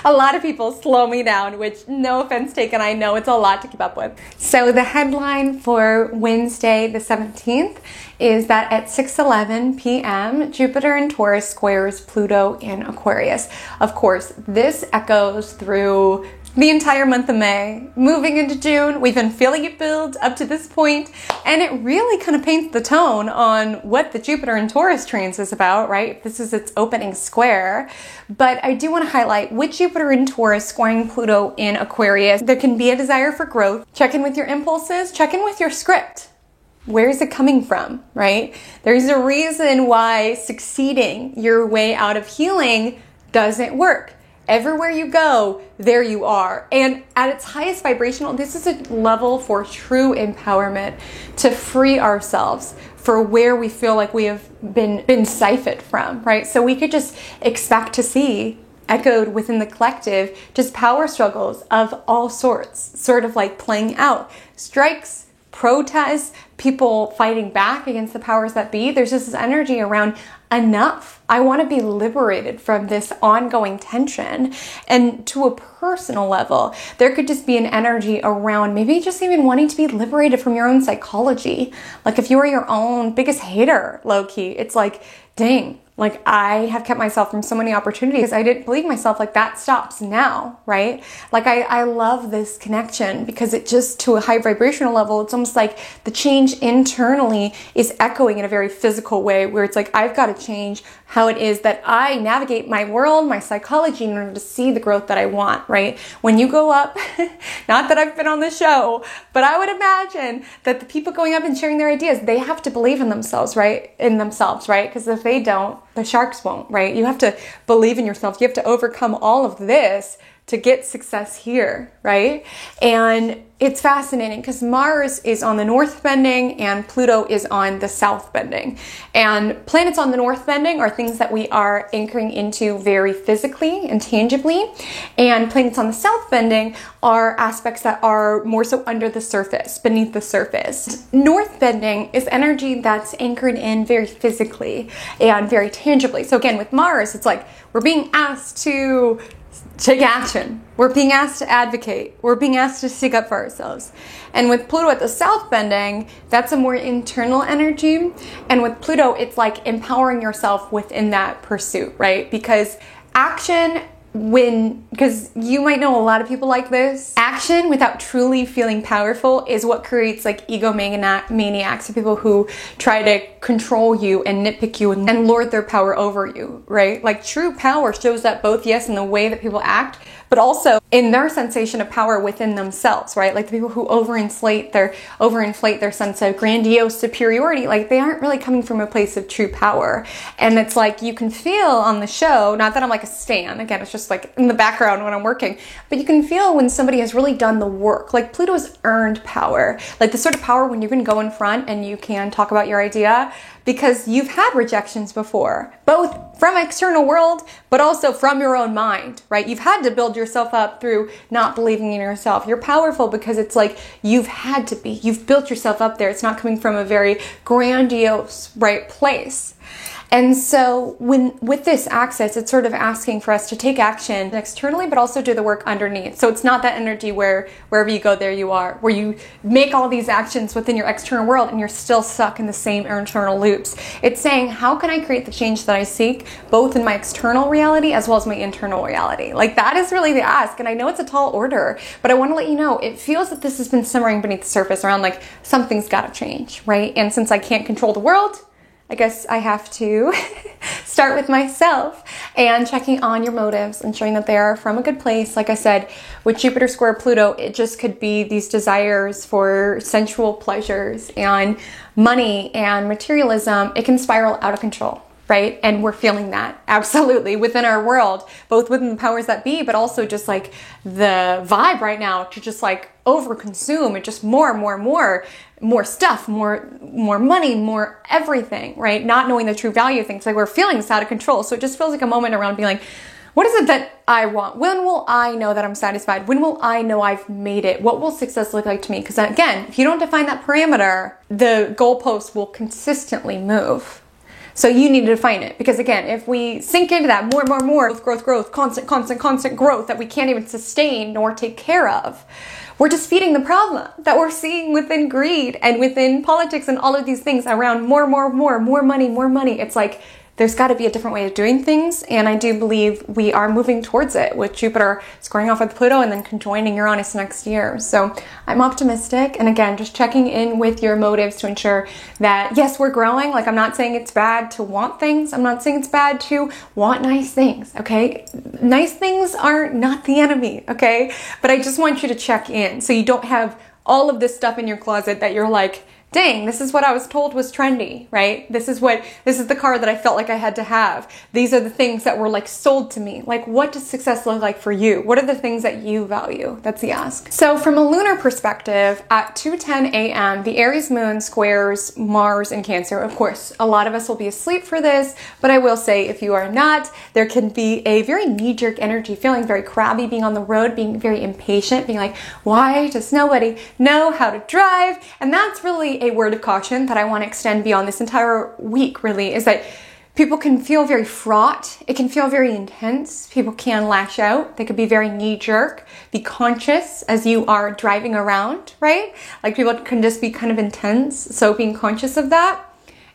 A lot of people slow me down, which, no offense taken, I know it's a lot to keep up with. So the headline for Wednesday the 17th is that at 6:11 p.m., Jupiter in Taurus squares Pluto in Aquarius. Of course, this echoes through the entire month of May. Moving into June, we've been feeling it build up to this point, and it really kind of paints the tone on what the Jupiter in Taurus trans is about, right? This is its opening square. But I do want to highlight, with Jupiter in Taurus squaring Pluto in Aquarius, there can be a desire for growth. Check in with your impulses, check in with your script. Where is it coming from, right? There's a reason why succeeding your way out of healing doesn't work. Everywhere you go, there you are. And at its highest vibrational, this is a level for true empowerment, to free ourselves for where we feel like we have been siphoned from, right? So we could just expect to see echoed within the collective just power struggles of all sorts, sort of like playing out. Strikes, protests, people fighting back against the powers that be. There's just this energy around enough. I want to be liberated from this ongoing tension. And to a personal level, there could just be an energy around maybe just even wanting to be liberated from your own psychology. Like if you were your own biggest hater, low key, it's like, dang, like I have kept myself from so many opportunities. I didn't believe myself, like that stops now, right? Like I love this connection because it just, to a high vibrational level, it's almost like the change internally is echoing in a very physical way where it's like, I've got to change how it is that I navigate my world, my psychology in order to see the growth that I want, right? When you go up, not that I've been on the show, but I would imagine that the people going up and sharing their ideas, they have to believe in themselves, right? Because if they don't, the sharks won't, right? You have to believe in yourself. You have to overcome all of this to get success here, right? And it's fascinating because Mars is on the north bending and Pluto is on the south bending. And planets on the north bending are things that we are anchoring into very physically and tangibly. And planets on the south bending are aspects that are more so under the surface, beneath the surface. North bending is energy that's anchored in very physically and very tangibly. So again, with Mars, it's like we're being asked to take action. We're being asked to advocate. We're being asked to stick up for ourselves. And with Pluto at the south bending, that's a more internal energy. And with Pluto, it's like empowering yourself within that pursuit, right? Because action, because you might know a lot of people like this, action without truly feeling powerful is what creates like egomaniacs, people who try to control you and nitpick you and lord their power over you, right? Like true power shows up both, yes, in the way that people act, but also in their sensation of power within themselves, right? Like the people who overinflate their sense of grandiose superiority, like they aren't really coming from a place of true power. And it's like you can feel on the show, not that I'm like a stan, again, it's just like in the background when I'm working, but you can feel when somebody has really done the work. Like Pluto's earned power, like the sort of power when you can go in front and you can talk about your idea because you've had rejections before, both from external world, but also from your own mind, right? You've had to build yourself up through not believing in yourself. You're powerful because it's like you've built yourself up there. It's not coming from a very grandiose, right, place. And so with this axis, it's sort of asking for us to take action externally, but also do the work underneath. So it's not that energy where wherever you go, there you are, where you make all these actions within your external world and you're still stuck in the same internal loops. It's saying, how can I create the change that I seek, both in my external reality as well as my internal reality? Like that is really the ask. And I know it's a tall order, but I want to let you know, it feels that this has been simmering beneath the surface around like something's got to change, right? And since I can't control the world, I guess I have to start with myself and checking on your motives, ensuring that they are from a good place. Like I said, with Jupiter square Pluto, it just could be these desires for sensual pleasures and money and materialism. It can spiral out of control, right? And we're feeling that absolutely within our world, both within the powers that be, but also just like the vibe right now to just like overconsume and just more stuff, more money, more everything, right? Not knowing the true value of things. Like we're feeling this out of control. So it just feels like a moment around being like, what is it that I want? When will I know that I'm satisfied? When will I know I've made it? What will success look like to me? Because again, if you don't define that parameter, the goalposts will consistently move. So you need to define it. Because again, if we sink into that more, growth, constant growth that we can't even sustain nor take care of, we're just feeding the problem that we're seeing within greed and within politics and all of these things around more money. It's like, there's got to be a different way of doing things. And I do believe we are moving towards it with Jupiter squaring off with Pluto and then conjoining Uranus next year. So I'm optimistic. And again, just checking in with your motives to ensure that, yes, we're growing. Like I'm not saying it's bad to want things. I'm not saying it's bad to want nice things. Okay. Nice things are not the enemy. Okay. But I just want you to check in so you don't have all of this stuff in your closet that you're like, dang, this is what I was told was trendy, right? This is the car that I felt like I had to have. These are the things that were like sold to me. Like, what does success look like for you? What are the things that you value? That's the ask. So from a lunar perspective, at 2:10 a.m., the Aries moon squares Mars in Cancer. Of course, a lot of us will be asleep for this, but I will say if you are not, there can be a very knee-jerk energy, feeling very crabby, being on the road, being very impatient, being like, why does nobody know how to drive? And that's really a word of caution that I want to extend beyond this entire week, really, is that people can feel very fraught. It can feel very intense. People can lash out. They could be very knee-jerk. Be conscious as you are driving around, right? Like people can just be kind of intense. So being conscious of that.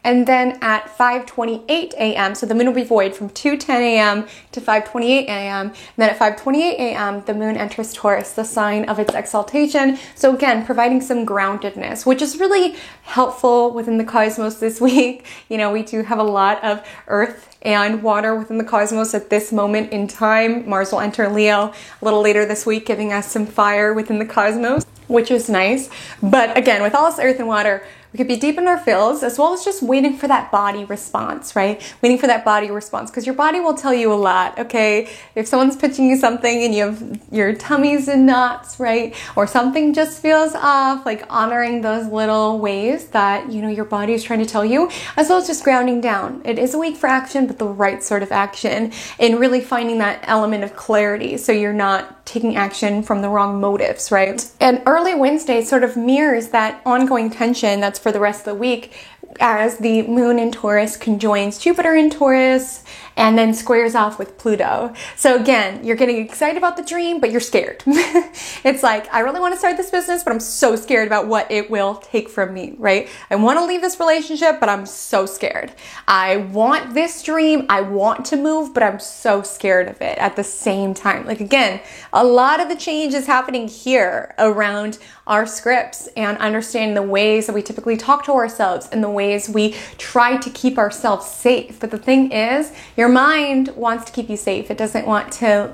And then at 5:28 a.m., so the moon will be void from 2:10 a.m. to 5:28 a.m. And then at 5:28 a.m., the moon enters Taurus, the sign of its exaltation. So again, providing some groundedness, which is really helpful within the cosmos this week. You know, we do have a lot of earth and water within the cosmos at this moment in time. Mars will enter Leo a little later this week, giving us some fire within the cosmos. which is nice. But again, with all this earth and water, we could be deep in our feels, as well as just waiting for that body response, right? Waiting for that body response, because your body will tell you a lot, okay? If someone's pitching you something and you have your tummy's in knots, right? Or something just feels off, like honoring those little ways that, you know, your body is trying to tell you, as well as just grounding down. It is a week for action, but the right sort of action, and really finding that element of clarity so you're not taking action from the wrong motives, right? And early Wednesday sort of mirrors that ongoing tension that's for the rest of the week, as the moon in Taurus conjoins Jupiter in Taurus and then squares off with Pluto. So again, you're getting excited about the dream, but you're scared. It's like, I really want to start this business, but I'm so scared about what it will take from me, right? I want to leave this relationship, but I'm so scared. I want this dream, I want to move, but I'm so scared of it at the same time. Like again, a lot of the change is happening here around our scripts and understanding the ways that we typically talk to ourselves and the ways we try to keep ourselves safe. But the thing is, your mind wants to keep you safe. It doesn't want to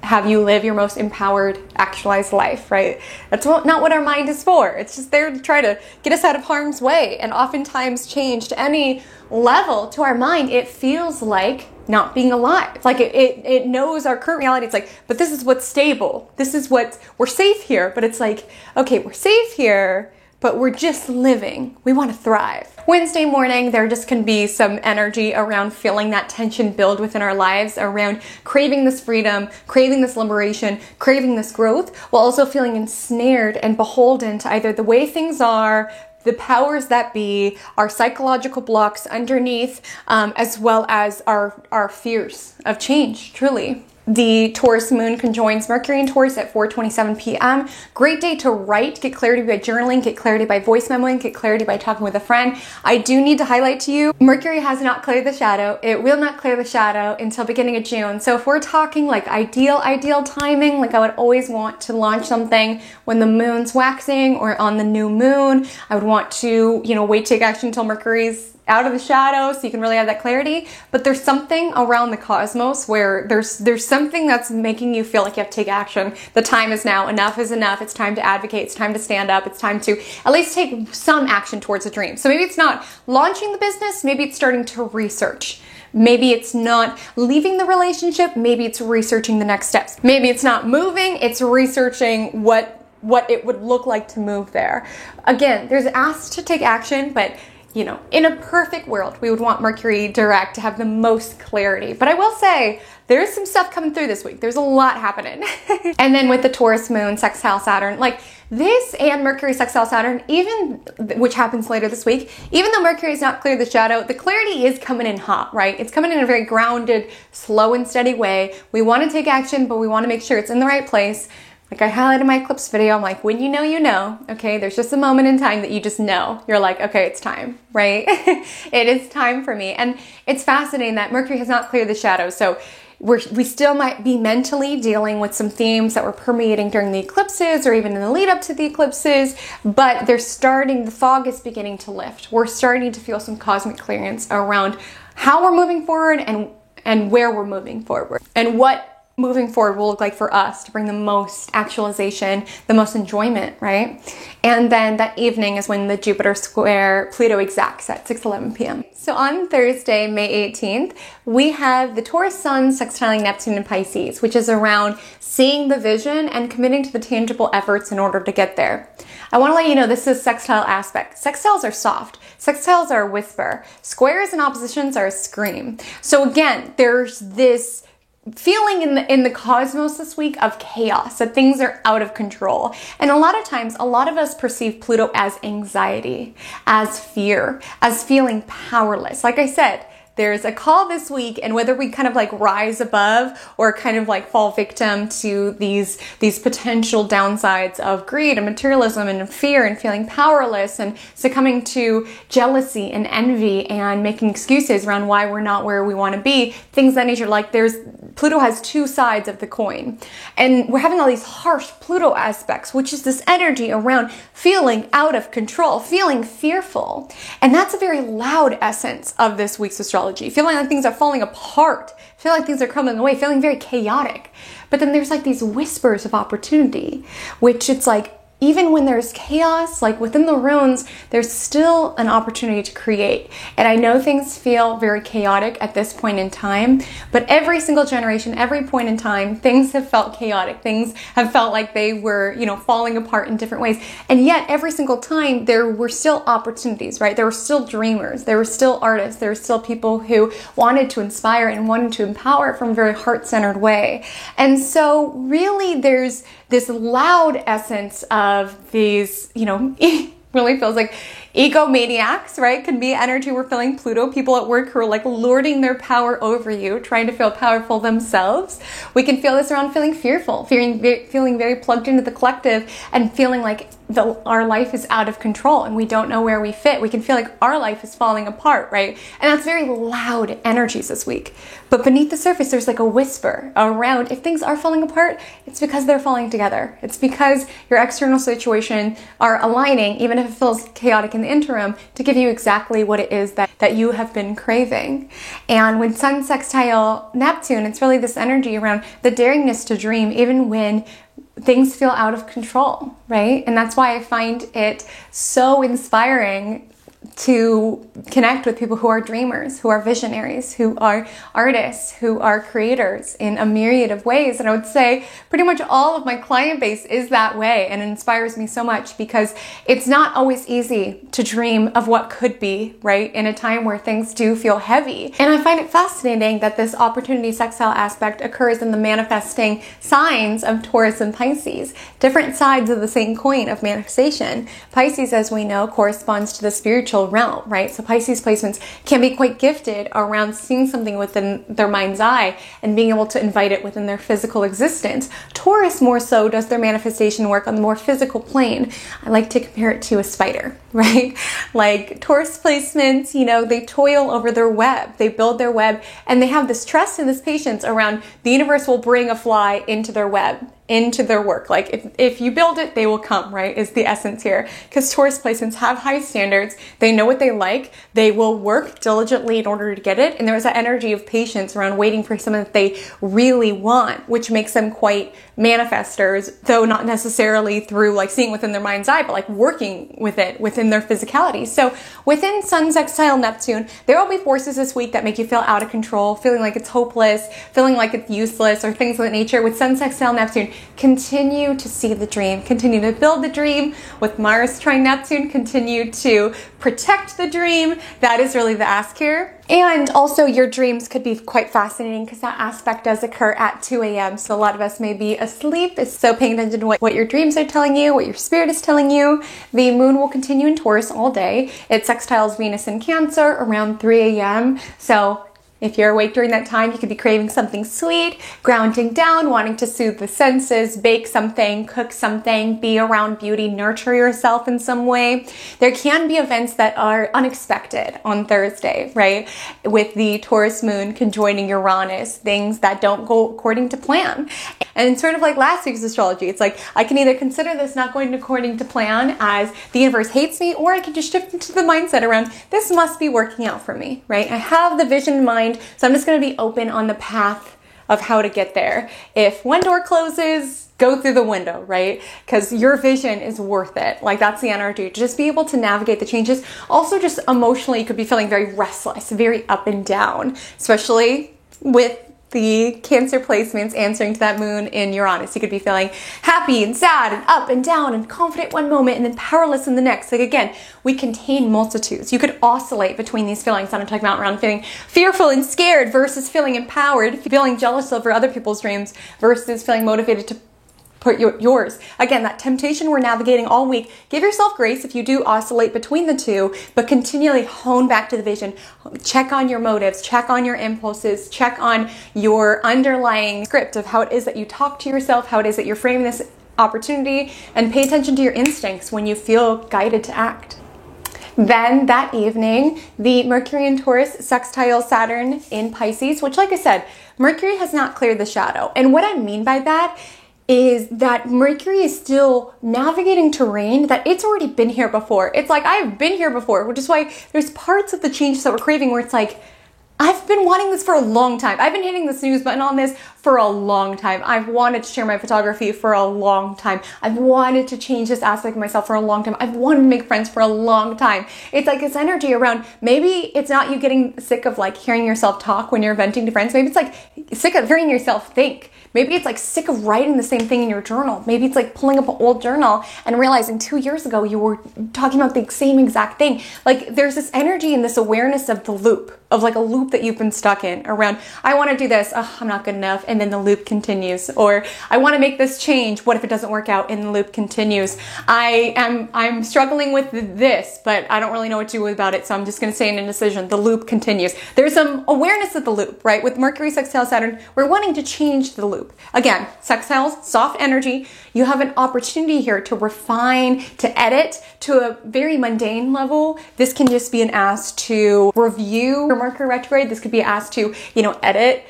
have you live your most empowered, actualized life, right? That's not what our mind is for. It's just there to try to get us out of harm's way. And oftentimes change to any level to our mind, it feels like not being alive. Like it knows our current reality. It's like, but this is what's stable. This is what, we're safe here. But it's like, okay, we're safe here, but we're just living. We want to thrive. Wednesday morning, there just can be some energy around feeling that tension build within our lives, around craving this freedom, craving this liberation, craving this growth, while also feeling ensnared and beholden to either the way things are, the powers that be, our psychological blocks underneath, as well as our fears of change, truly. The Taurus moon conjoins Mercury in Taurus at 4:27 p.m. Great day to write, get clarity by journaling, get clarity by voice memoing, get clarity by talking with a friend. I do need to highlight to you, Mercury has not cleared the shadow. It will not clear the shadow until beginning of June. So if we're talking like ideal timing, like I would always want to launch something when the moon's waxing or on the new moon. I would want to, wait to take action until Mercury's out of the shadow so you can really have that clarity. But there's something around the cosmos where there's something that's making you feel like you have to take action. The time is now. Enough is enough. It's time to advocate. It's time to stand up. It's time to at least take some action towards a dream. So maybe it's not launching the business. Maybe it's starting to research. Maybe it's not leaving the relationship. Maybe it's researching the next steps. Maybe it's not moving. It's researching what it would look like to move there. Again, there's asks to take action, but in a perfect world, we would want Mercury direct to have the most clarity. But I will say, there's some stuff coming through this week. There's a lot happening. And then with the Taurus moon, sextile Saturn, like this and Mercury sextile Saturn, which happens later this week, even though Mercury has not cleared the shadow, the clarity is coming in hot, right? It's coming in a very grounded, slow and steady way. We want to take action, but we want to make sure it's in the right place. Like I highlighted in my eclipse video, I'm like, when you know, okay? There's just a moment in time that you just know. You're like, okay, it's time, right? It is time for me. And it's fascinating that Mercury has not cleared the shadow. So we still might be mentally dealing with some themes that were permeating during the eclipses or even in the lead up to the eclipses, but the fog is beginning to lift. We're starting to feel some cosmic clearance around how we're moving forward and where we're moving forward and what moving forward will look like for us to bring the most actualization, the most enjoyment, right? And then that evening is when the Jupiter square Pluto exacts at 6:11 p.m. So on Thursday, May 18th, we have the Taurus Sun sextiling Neptune in Pisces, which is around seeing the vision and committing to the tangible efforts in order to get there. I want to let you know this is sextile aspect. Sextiles are soft. Sextiles are a whisper. Squares and oppositions are a scream. So again, there's this feeling in the cosmos this week of chaos, that things are out of control. And a lot of times, a lot of us perceive Pluto as anxiety, as fear, as feeling powerless. Like I said, there's a call this week, and whether we kind of like rise above or kind of like fall victim to these potential downsides of greed and materialism and fear and feeling powerless and succumbing to jealousy and envy and making excuses around why we're not where we want to be, things of that nature. Like Pluto has two sides of the coin, and we're having all these harsh Pluto aspects, which is this energy around feeling out of control, feeling fearful. And that's a very loud essence of this week's astrology. Feeling like things are falling apart, feeling like things are crumbling away, feeling very chaotic. But then there's like these whispers of opportunity, which it's like, even when there's chaos, like within the runes, there's still an opportunity to create. And I know things feel very chaotic at this point in time, but every single generation, every point in time, things have felt chaotic. Things have felt like they were, falling apart in different ways. And yet every single time there were still opportunities, right? There were still dreamers. There were still artists. There were still people who wanted to inspire and wanted to empower from a very heart-centered way. And so really there's this loud essence of these, really feels like egomaniacs, right? Can be energy we're feeling Pluto, people at work who are like lording their power over you, trying to feel powerful themselves. We can feel this around feeling fearful, feeling very plugged into the collective and feeling like our life is out of control and we don't know where we fit. We can feel like our life is falling apart, right? And that's very loud energies this week. But beneath the surface, there's like a whisper around if things are falling apart, it's because they're falling together. It's because your external situation are aligning, even if it feels chaotic in the interim, to give you exactly what it is that you have been craving. And when Sun sextile Neptune, it's really this energy around the daringness to dream, even when things feel out of control, right? And that's why I find it so inspiring to connect with people who are dreamers, who are visionaries, who are artists, who are creators in a myriad of ways. And I would say pretty much all of my client base is that way, and it inspires me so much because it's not always easy to dream of what could be, right? In a time where things do feel heavy. And I find it fascinating that this opportunity sextile aspect occurs in the manifesting signs of Taurus and Pisces, different sides of the same coin of manifestation. Pisces, as we know, corresponds to the spiritual realm, right? So Pisces placements can be quite gifted around seeing something within their mind's eye and being able to invite it within their physical existence. Taurus more so does their manifestation work on the more physical plane. I like to compare it to a spider, right? Like Taurus placements, they toil over their web, they build their web, and they have this trust and this patience around the universe will bring a fly into their web, into their work. Like if you build it, they will come, right? Is the essence here. Because Taurus placements have high standards. They know what they like. They will work diligently in order to get it. And there's that energy of patience around waiting for something that they really want, which makes them quite manifestors, though not necessarily through like seeing within their mind's eye, but like working with it within their physicality. So within Sun sextile Neptune, there will be forces this week that make you feel out of control, feeling like it's hopeless, feeling like it's useless, or things of that nature. With Sun sextile Neptune, continue to see the dream, continue to build the dream. With Mars trine Neptune, continue to protect the dream. That is really the ask here. And also your dreams could be quite fascinating because that aspect does occur at 2 a.m. So a lot of us may be asleep. So paying attention to what your dreams are telling you, what your spirit is telling you. The moon will continue in Taurus all day. It sextiles Venus in Cancer around 3 a.m. So if you're awake during that time, you could be craving something sweet, grounding down, wanting to soothe the senses, bake something, cook something, be around beauty, nurture yourself in some way. There can be events that are unexpected on Thursday, right? With the Taurus moon conjoining Uranus, things that don't go according to plan. And sort of like last week's astrology, it's like I can either consider this not going according to plan as the universe hates me, or I can just shift into the mindset around this must be working out for me, right? I have the vision in mind. So I'm just going to be open on the path of how to get there. If one door closes, go through the window, right? Because your vision is worth it. Like that's the energy. Just be able to navigate the changes. Also just emotionally, you could be feeling very restless, very up and down, especially with the Cancer placements answering to that moon in Uranus. You could be feeling happy and sad and up and down and confident one moment and then powerless in the next. Like again, we contain multitudes. You could oscillate between these feelings that I'm talking about around feeling fearful and scared versus feeling empowered, feeling jealous over other people's dreams versus feeling motivated to put yours. Again, that temptation we're navigating all week. Give yourself grace if you do oscillate between the two, but continually hone back to the vision. Check on your motives, check on your impulses, check on your underlying script of how it is that you talk to yourself, how it is that you're framing this opportunity, and pay attention to your instincts when you feel guided to act. Then that evening, the Mercury in Taurus sextile Saturn in Pisces, which like I said, Mercury has not cleared the shadow. And what I mean by that is that Mercury is still navigating terrain that it's already been here before. It's like, I've been here before, which is why there's parts of the changes that we're craving where it's like, I've been wanting this for a long time. I've been hitting the snooze button on this for a long time. I've wanted to share my photography for a long time. I've wanted to change this aspect of myself for a long time. I've wanted to make friends for a long time. It's like this energy around, maybe it's not you getting sick of like hearing yourself talk when you're venting to friends. Maybe it's like sick of hearing yourself think. Maybe it's like sick of writing the same thing in your journal. Maybe it's like pulling up an old journal and realizing 2 years ago you were talking about the same exact thing. Like there's this energy and this awareness of the loop, of like a loop that you've been stuck in around, I want to do this, oh, I'm not good enough, and then the loop continues. Or I want to make this change, what if it doesn't work out, and the loop continues. I'm struggling with this, but I don't really know what to do about it, so I'm just going to say an indecision. The loop continues. There's some awareness of the loop, right? With Mercury sextile Saturn, we're wanting to change the loop. Again, sextiles, soft energy. You have an opportunity here to refine, to edit to a very mundane level. This can just be an ask to review your Mercury retrograde. This could be asked to, edit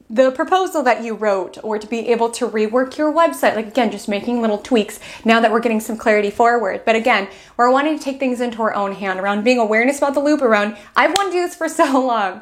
the proposal that you wrote, or to be able to rework your website. Like again, just making little tweaks now that we're getting some clarity forward. But again, we're wanting to take things into our own hand around being awareness about the loop, around I've wanted to do this for so long.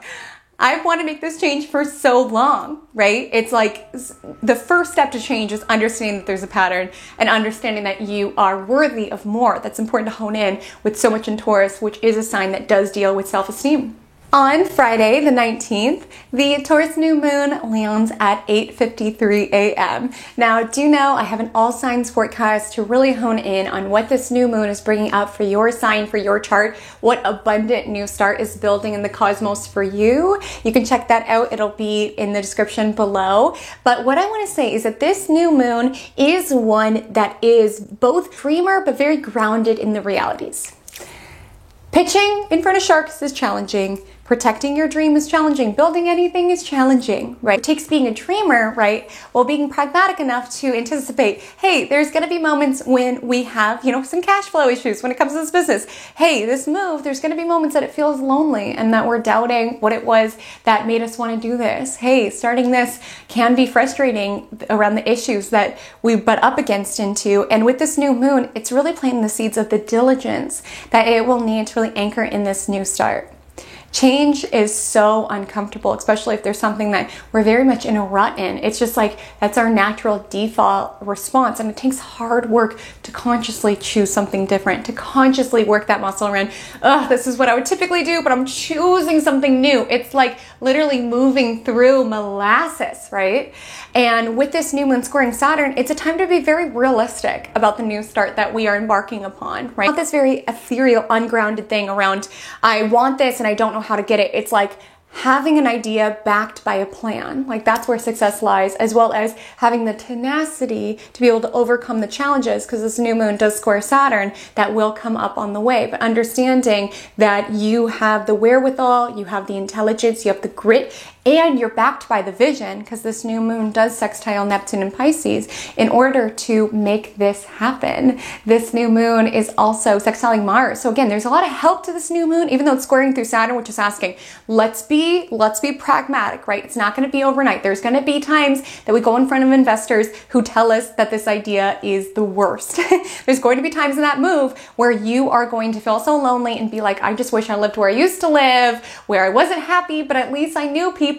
I've wanted to make this change for so long, right? It's like the first step to change is understanding that there's a pattern and understanding that you are worthy of more. That's important to hone in with so much in Taurus, which is a sign that does deal with self-esteem. On Friday, the 19th, the Taurus new moon lands at 8:53 a.m. Now, do know I have an all signs forecast to really hone in on what this new moon is bringing up for your sign, for your chart, what abundant new start is building in the cosmos for you. You can check that out. It'll be in the description below. But what I want to say is that this new moon is one that is both dreamer but very grounded in the realities. Pitching in front of sharks is challenging. Protecting your dream is challenging. Building anything is challenging, right? It takes being a dreamer, right? Well, being pragmatic enough to anticipate, hey, there's going to be moments when we have, some cash flow issues when it comes to this business. Hey, this move, there's going to be moments that it feels lonely and that we're doubting what it was that made us want to do this. Hey, starting this can be frustrating around the issues that we butt up against into. And with this new moon, it's really planting the seeds of the diligence that it will need to really anchor in this new start. Change is so uncomfortable, especially if there's something that we're very much in a rut in. It's just like, that's our natural default response. And it takes hard work to consciously choose something different, to consciously work that muscle around, this is what I would typically do, but I'm choosing something new. It's like literally moving through molasses, right? And with this new moon squaring Saturn, it's a time to be very realistic about the new start that we are embarking upon, right? Not this very ethereal, ungrounded thing around, I want this and I don't know how to get it. It's like having an idea backed by a plan. Like that's where success lies, as well as having the tenacity to be able to overcome the challenges, because this new moon does square Saturn that will come up on the way. But understanding that you have the wherewithal, you have the intelligence, you have the grit, and you're backed by the vision, because this new moon does sextile Neptune and Pisces, in order to make this happen. This new moon is also sextiling Mars. So again, there's a lot of help to this new moon, even though it's squaring through Saturn, which is asking, let's be pragmatic, right? It's not going to be overnight. There's going to be times that we go in front of investors who tell us that this idea is the worst. There's going to be times in that move where you are going to feel so lonely and be like, I just wish I lived where I used to live, where I wasn't happy, but at least I knew people,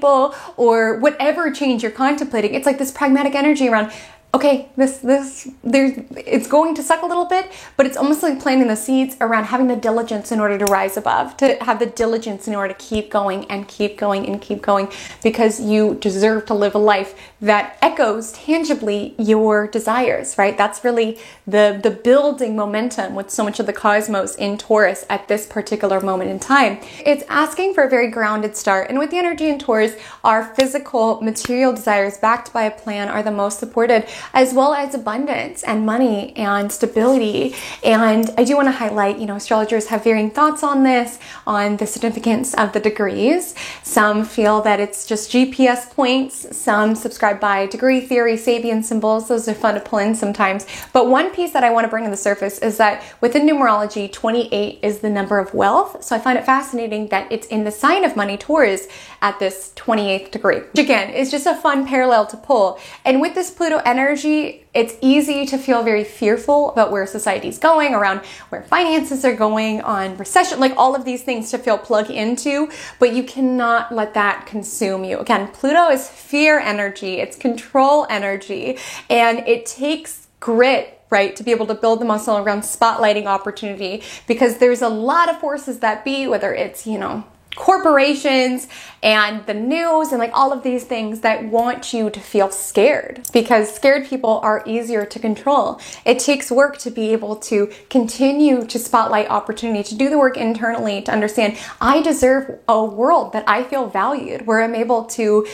or whatever change you're contemplating. It's like this pragmatic energy around, okay, it's going to suck a little bit, but it's almost like planting the seeds around having the diligence in order to rise above, to have the diligence in order to keep going and keep going and keep going, because you deserve to live a life that echoes tangibly your desires, right? That's really the building momentum with so much of the cosmos in Taurus at this particular moment in time. It's asking for a very grounded start. And with the energy in Taurus, our physical material desires backed by a plan are the most supported, as well as abundance and money and stability. And I do want to highlight, astrologers have varying thoughts on this, on the significance of the degrees. Some feel that it's just GPS points. Some subscribe by degree theory, Sabian symbols. Those are fun to pull in sometimes. But one piece that I want to bring to the surface is that within numerology, 28 is the number of wealth. So I find it fascinating that it's in the sign of money, Taurus, at this 28th degree, which again is just a fun parallel to pull. And with this Pluto energy, energy, it's easy to feel very fearful about where society's going, around where finances are going, on recession, like all of these things to feel plugged into, but you cannot let that consume you. Again, Pluto is fear energy, it's control energy, and it takes grit, right, to be able to build the muscle around spotlighting opportunity, because there's a lot of forces that be, whether it's, corporations and the news and like all of these things that want you to feel scared, because scared people are easier to control. It takes work to be able to continue to spotlight opportunity, to do the work internally, to understand I deserve a world that I feel valued, where I'm able to,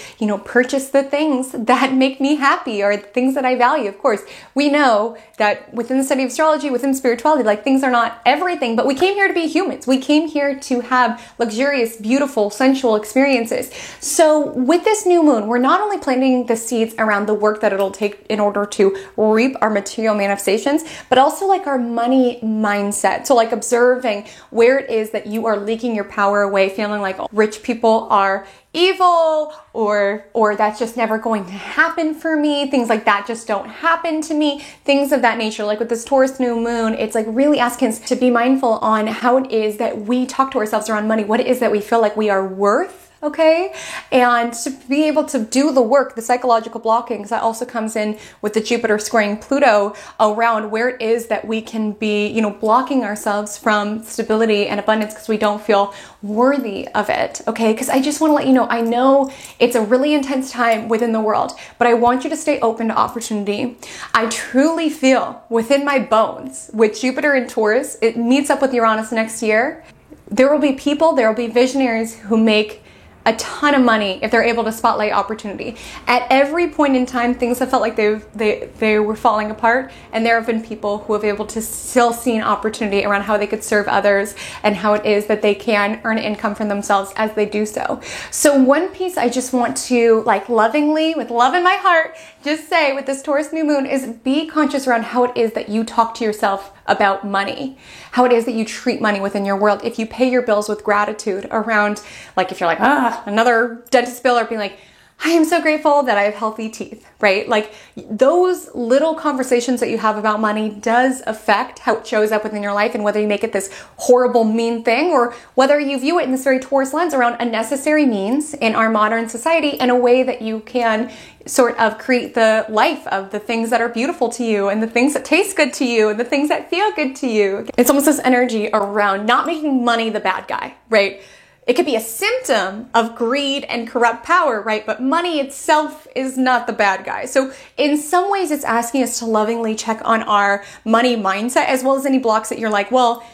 purchase the things that make me happy or things that I value. Of course, we know that within the study of astrology, within spirituality, like things are not everything, but we came here to be humans. We came here to have luxurious, beautiful, sensual experiences. So with this new moon, we're not only planting the seeds around the work that it'll take in order to reap our material manifestations, but also like our money mindset. So like observing where it is that you are leaking your power away, feeling like rich people are evil, or that's just never going to happen for me. Things like that just don't happen to me. Things of that nature. Like with this Taurus new moon, it's like really asking us to be mindful on how it is that we talk to ourselves around money, what it is that we feel like we are worth. Okay, and to be able to do the work, the psychological blockings, that also comes in with the Jupiter squaring Pluto around where it is that we can be, blocking ourselves from stability and abundance because we don't feel worthy of it. Okay, because I just want to let you know, I know it's a really intense time within the world, but I want you to stay open to opportunity. I truly feel within my bones with Jupiter in Taurus, it meets up with Uranus next year. There will be people, there will be visionaries who make a ton of money if they're able to spotlight opportunity. At every point in time, things have felt like they were falling apart, and there have been people who have been able to still see an opportunity around how they could serve others and how it is that they can earn income for themselves as they do so. So one piece I just want to lovingly, with love in my heart, just say with this Taurus new moon is be conscious around how it is that you talk to yourself about money, how it is that you treat money within your world. If you pay your bills with gratitude around, if you're like, another dentist bill, or being like, I am so grateful that I have healthy teeth, right? Like those little conversations that you have about money does affect how it shows up within your life, and whether you make it this horrible, mean thing, or whether you view it in this very Taurus lens around a necessary means in our modern society in a way that you can sort of create the life of the things that are beautiful to you and the things that taste good to you and the things that feel good to you. It's almost this energy around not making money the bad guy, right? It could be a symptom of greed and corrupt power, right? But money itself is not the bad guy. So in some ways, it's asking us to lovingly check on our money mindset, as well as any blocks that you're like, well,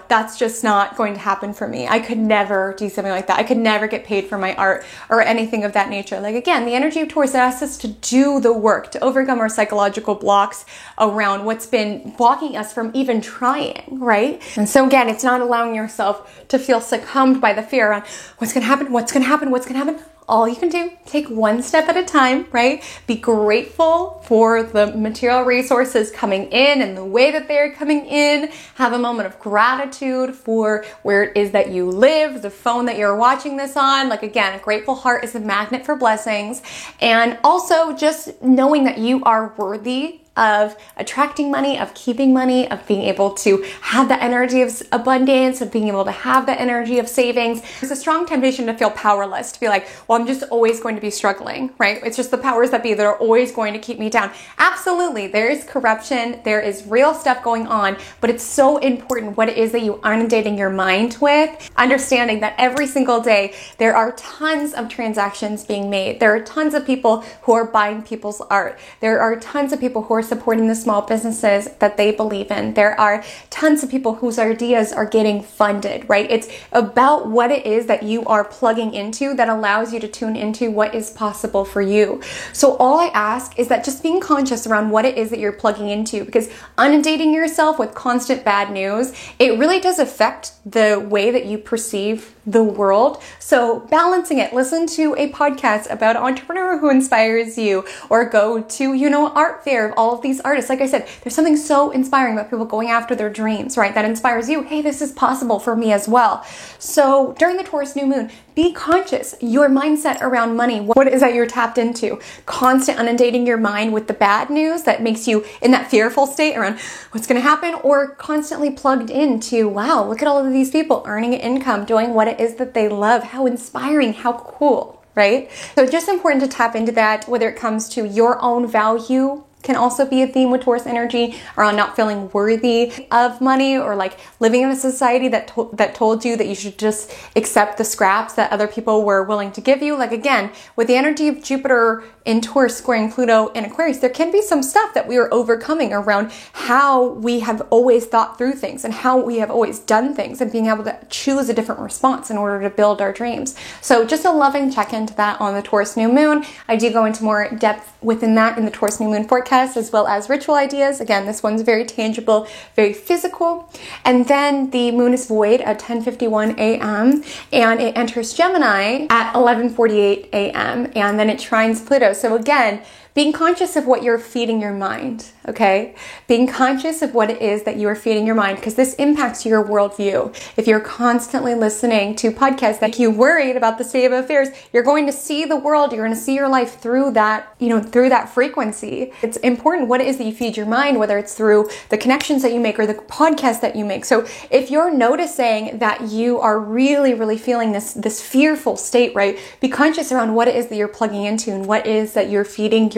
that's just not going to happen for me. I could never do something like that. I could never get paid for my art or anything of that nature. Like again, the energy of Taurus asks us to do the work, to overcome our psychological blocks around what's been blocking us from even trying, right? And so again, it's not allowing yourself to feel succumbed by the fear around what's going to happen, what's going to happen, what's going to happen. All you can do, take one step at a time, right? Be grateful for the material resources coming in and the way that they're coming in. Have a moment of gratitude for where it is that you live, the phone that you're watching this on. Again, a grateful heart is a magnet for blessings. And also just knowing that you are worthy of attracting money, of keeping money, of being able to have the energy of abundance, of being able to have the energy of savings. There's a strong temptation to feel powerless, to be like, well, I'm just always going to be struggling, right? It's just the powers that be that are always going to keep me down. Absolutely, there is corruption, there is real stuff going on, but it's so important what it is that you are inundating your mind with, understanding that every single day there are tons of transactions being made. There are tons of people who are buying people's art. There are tons of people who are supporting the small businesses that they believe in. There are tons of people whose ideas are getting funded, right? It's about what it is that you are plugging into that allows you to tune into what is possible for you. So all I ask is that just being conscious around what it is that you're plugging into, because inundating yourself with constant bad news, it really does affect the way that you perceive the world. So balancing it, listen to a podcast about an entrepreneur who inspires you, or go to, art fair of all of of these artists. Like I said, there's something so inspiring about people going after their dreams, right? That inspires you. Hey, this is possible for me as well. So during the Taurus new moon, be conscious, your mindset around money. What is that you're tapped into? Constant inundating your mind with the bad news that makes you in that fearful state around what's going to happen, or constantly plugged into, wow, look at all of these people earning an income, doing what it is that they love. How inspiring, how cool, right? So it's just important to tap into that, whether it comes to your own value. Can also be a theme with Taurus energy around not feeling worthy of money, or like living in a society that told you that you should just accept the scraps that other people were willing to give you. Like again, with the energy of Jupiter in Taurus squaring Pluto in Aquarius, there can be some stuff that we are overcoming around how we have always thought through things and how we have always done things, and being able to choose a different response in order to build our dreams. So just a loving check into that on the Taurus new moon. I do go into more depth within that in the Taurus new moon forecast, as well as ritual ideas. Again, this one's very tangible, very physical. And then the moon is void at 10:51 a.m. and it enters Gemini at 11:48 a.m. and then it trines Pluto. So again, being conscious of what you're feeding your mind, okay? Being conscious of what it is that you are feeding your mind, because this impacts your worldview. If you're constantly listening to podcasts that you worried about the state of affairs, you're going to see the world, you're going to see your life through that, through that frequency. It's important what it is that you feed your mind, whether it's through the connections that you make or the podcasts that you make. So if you're noticing that you are really, really feeling this fearful state, right? Be conscious around what it is that you're plugging into and what it is that you're feeding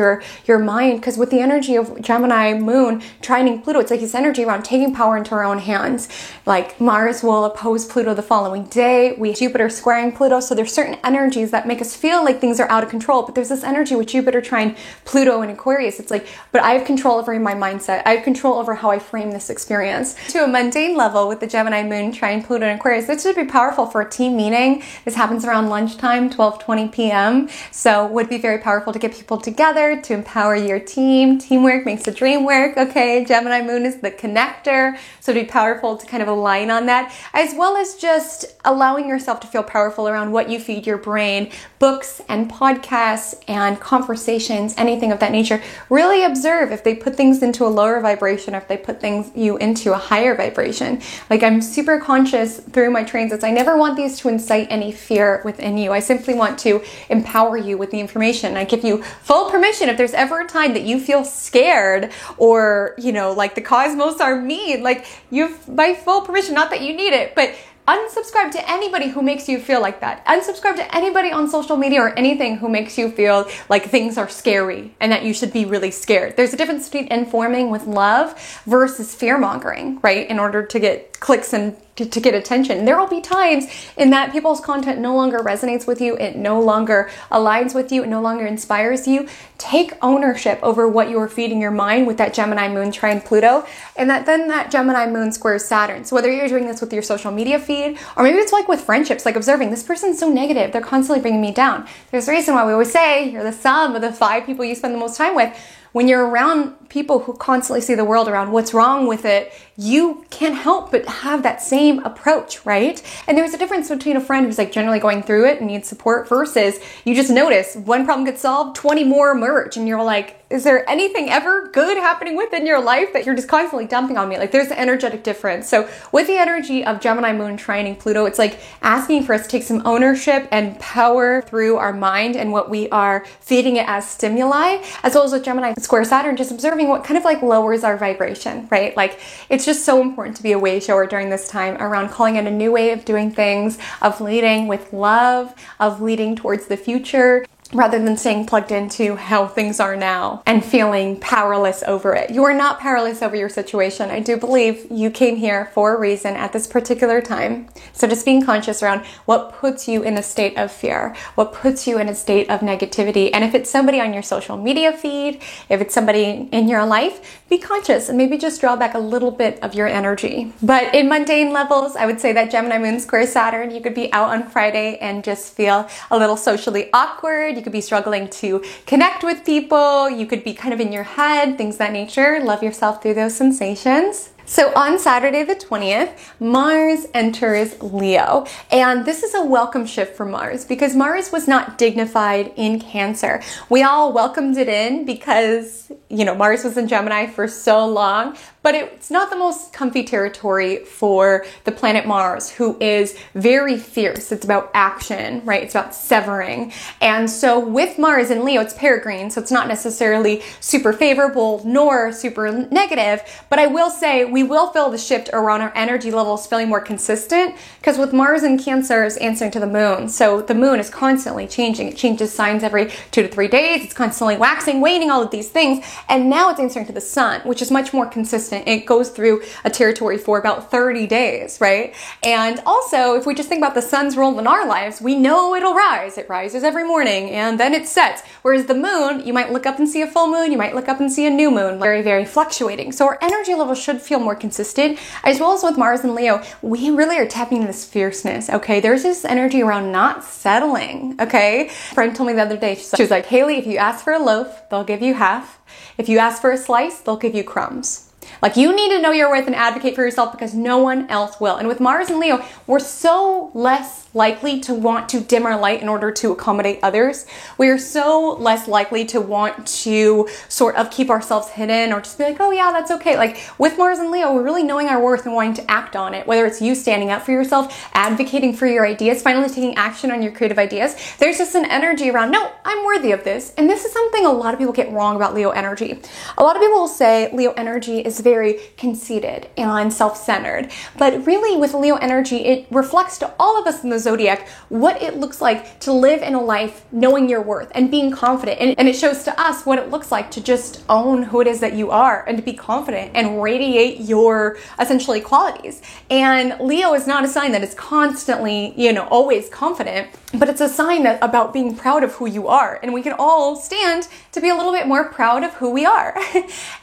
your mind, because with the energy of Gemini moon trining Pluto, it's like this energy around taking power into our own hands. Like Mars will oppose Pluto the following day. We have Jupiter squaring Pluto, so there's certain energies that make us feel like things are out of control, but there's this energy with Jupiter trine Pluto in Aquarius. It's like, but I have control over my mindset. I have control over how I frame this experience. To a mundane level, with the Gemini moon trine Pluto in Aquarius, this would be powerful for a team meeting. This happens around lunchtime, 12:20 p.m. So it would be very powerful to get people together, to empower your team. Teamwork makes the dream work, okay? Gemini moon is the connector, so it'd be powerful to kind of align on that, as well as just allowing yourself to feel powerful around what you feed your brain. Books and podcasts and conversations, anything of that nature. Really observe if they put things into a lower vibration, or if they put you into a higher vibration. Like, I'm super conscious through my transits. I never want these to incite any fear within you. I simply want to empower you with the information. I give you full permission. If there's ever a time that you feel scared, or, like the cosmos are mean, like, you've my full permission, not that you need it, but unsubscribe to anybody who makes you feel like that. Unsubscribe to anybody on social media or anything who makes you feel like things are scary and that you should be really scared. There's a difference between informing with love versus fear-mongering, right? In order to get clicks and to get attention. There will be times in that people's content no longer resonates with you, it no longer aligns with you, it no longer inspires you. Take ownership over what you are feeding your mind with that Gemini moon trine Pluto, and then that Gemini moon squares Saturn. So whether you're doing this with your social media feed, or maybe it's like with friendships, like observing this person's so negative, they're constantly bringing me down. There's a reason why we always say you're the sum of the 5 people you spend the most time with. When you're around people who constantly see the world around what's wrong with it, you can't help but have that same approach, right? And there's a difference between a friend who's like generally going through it and needs support versus you just notice one problem gets solved, 20 more emerge, and you're like, is there anything ever good happening within your life that you're just constantly dumping on me? Like, there's an energetic difference. So with the energy of Gemini moon trining Pluto, it's like asking for us to take some ownership and power through our mind and what we are feeding it as stimuli, as well as with Gemini square Saturn, just observing what kind of like lowers our vibration, right? Like, it's just so important to be a way shower during this time around calling in a new way of doing things, of leading with love, of leading towards the future, rather than staying plugged into how things are now and feeling powerless over it. You are not powerless over your situation. I do believe you came here for a reason at this particular time. So just being conscious around what puts you in a state of fear, what puts you in a state of negativity. And if it's somebody on your social media feed, if it's somebody in your life, be conscious and maybe just draw back a little bit of your energy. But in mundane levels, I would say that Gemini moon square Saturn, you could be out on Friday and just feel a little socially awkward. You could be struggling to connect with people. You could be kind of in your head, things of that nature. Love yourself through those sensations. So on Saturday the 20th, Mars enters Leo. And this is a welcome shift for Mars because Mars was not dignified in Cancer. We all welcomed it in because, Mars was in Gemini for so long, but it's not the most comfy territory for the planet Mars, who is very fierce. It's about action, right? It's about severing. And so with Mars in Leo, it's peregrine, so it's not necessarily super favorable nor super negative, but I will say we will feel the shift around our energy levels feeling more consistent because with Mars in Cancer is answering to the moon. So the moon is constantly changing. It changes signs every 2 to 3 days. It's constantly waxing, waning, all of these things. And now it's answering to the sun, which is much more consistent. It goes through a territory for about 30 days, right? And also, if we just think about the sun's role in our lives, we know it'll rise. It rises every morning and then it sets. Whereas the moon, you might look up and see a full moon, you might look up and see a new moon, very, very fluctuating. So our energy level should feel more consistent, as well as with Mars and Leo, we really are tapping into this fierceness, okay? There's this energy around not settling, okay? A friend told me the other day, she was like, Haley, if you ask for a loaf, they'll give you half. If you ask for a slice, they'll give you crumbs. Like, you need to know your worth and advocate for yourself because no one else will. And with Mars and Leo, we're so less likely to want to dim our light in order to accommodate others. We are so less likely to want to sort of keep ourselves hidden or just be like, oh yeah, that's okay. Like with Mars and Leo, we're really knowing our worth and wanting to act on it. Whether it's you standing up for yourself, advocating for your ideas, finally taking action on your creative ideas. There's just an energy around, no, I'm worthy of this. And this is something a lot of people get wrong about Leo energy. A lot of people will say Leo energy is very conceited and self-centered. But really with Leo energy, it reflects to all of us in the zodiac what it looks like to live in a life knowing your worth and being confident. And it shows to us what it looks like to just own who it is that you are and to be confident and radiate your essentially qualities. And Leo is not a sign that is constantly, always confident, but it's a sign that about being proud of who you are. And we can all stand to be a little bit more proud of who we are.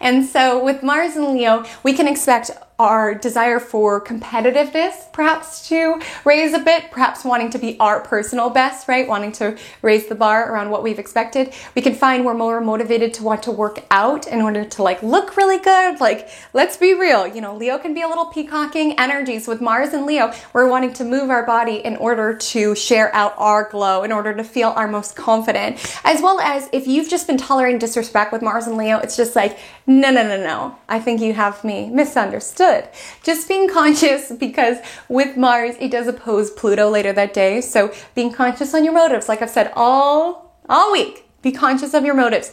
And so with Mars and Leo, we can expect our desire for competitiveness perhaps to raise a bit, perhaps wanting to be our personal best, right? Wanting to raise the bar around what we've expected. We can find we're more motivated to want to work out in order to look really good. Let's be real, Leo can be a little peacocking energies. With Mars and Leo, we're wanting to move our body in order to share out our glow, in order to feel our most confident. As well as if you've just been tolerating disrespect with Mars and Leo, it's just like, no. I think you have me misunderstood. Just being conscious because with Mars, it does oppose Pluto later that day. So being conscious on your motives, like I've said all week, be conscious of your motives.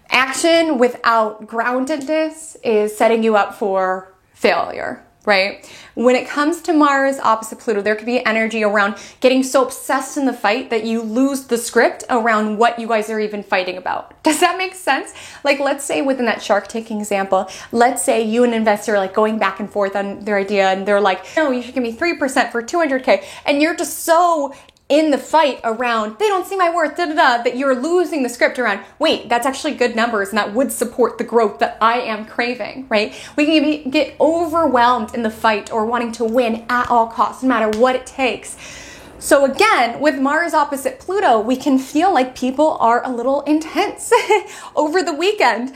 Action without groundedness is setting you up for failure, right? When it comes to Mars opposite Pluto, there could be energy around getting so obsessed in the fight that you lose the script around what you guys are even fighting about. Does that make sense? Let's say within that Shark Tank example, let's say you and an investor are going back and forth on their idea and they're like, no, you should give me 3% for 200K. And you're just so in the fight around, they don't see my worth, that you're losing the script around, wait, that's actually good numbers and that would support the growth that I am craving, right? We can get overwhelmed in the fight or wanting to win at all costs, no matter what it takes. So again, with Mars opposite Pluto, we can feel like people are a little intense over the weekend.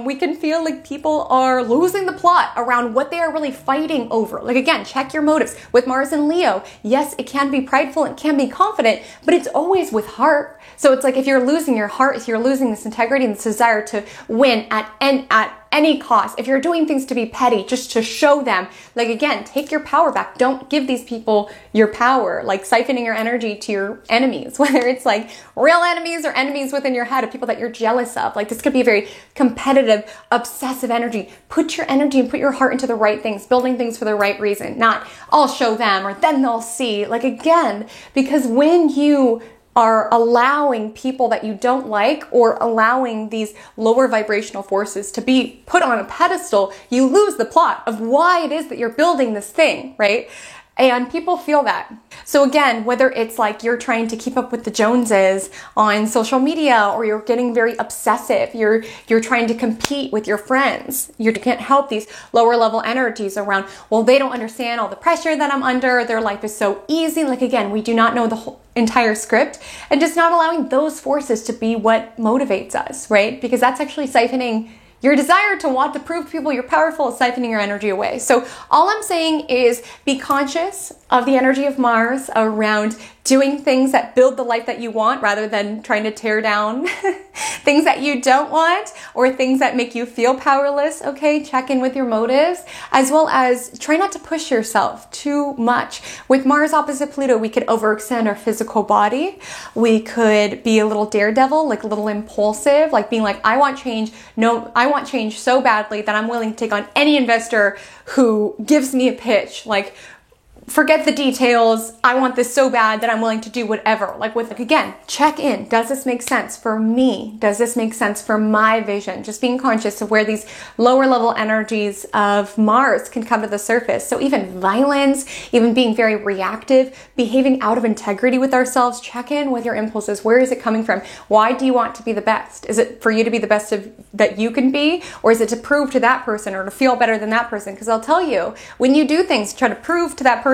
We can feel like people are losing the plot around what they are really fighting over. Again, check your motives. With Mars and Leo, yes, it can be prideful, it can be confident, but it's always with heart. So it's like if you're losing your heart, if you're losing this integrity and this desire to win at any cost, if you're doing things to be petty, just to show them, again, take your power back. Don't give these people your power, siphoning your energy to your enemies, whether it's real enemies or enemies within your head of people that you're jealous of. This could be a very competitive, obsessive energy. Put your energy and put your heart into the right things, building things for the right reason, not I'll show them or then they'll see. Again, because when you are allowing people that you don't like or allowing these lower vibrational forces to be put on a pedestal, you lose the plot of why it is that you're building this thing, right? And people feel that. So again, whether it's you're trying to keep up with the Joneses on social media or you're getting very obsessive, you're trying to compete with your friends, you can't help these lower level energies around, well, they don't understand all the pressure that I'm under, their life is so easy. Again, we do not know the whole entire script and just not allowing those forces to be what motivates us, right? Because that's actually siphoning your desire to want to prove to people you're powerful is siphoning your energy away. So all I'm saying is be conscious of the energy of Mars around doing things that build the life that you want rather than trying to tear down things that you don't want or things that make you feel powerless. Okay, check in with your motives, as well as try not to push yourself too much. With Mars opposite Pluto, we could overextend our physical body. We could be a little daredevil, like a little impulsive, like being like, I want change. No, I want change so badly that I'm willing to take on any investor who gives me a pitch. Like, forget the details. I want this so bad that I'm willing to do whatever. Again, check in. Does this make sense for me? Does this make sense for my vision? Just being conscious of where these lower level energies of Mars can come to the surface. So even violence, even being very reactive, behaving out of integrity with ourselves, check in with your impulses. Where is it coming from? Why do you want to be the best? Is it for you to be the best that you can be? Or is it to prove to that person or to feel better than that person? Because I'll tell you, when you do things to try to prove to that person,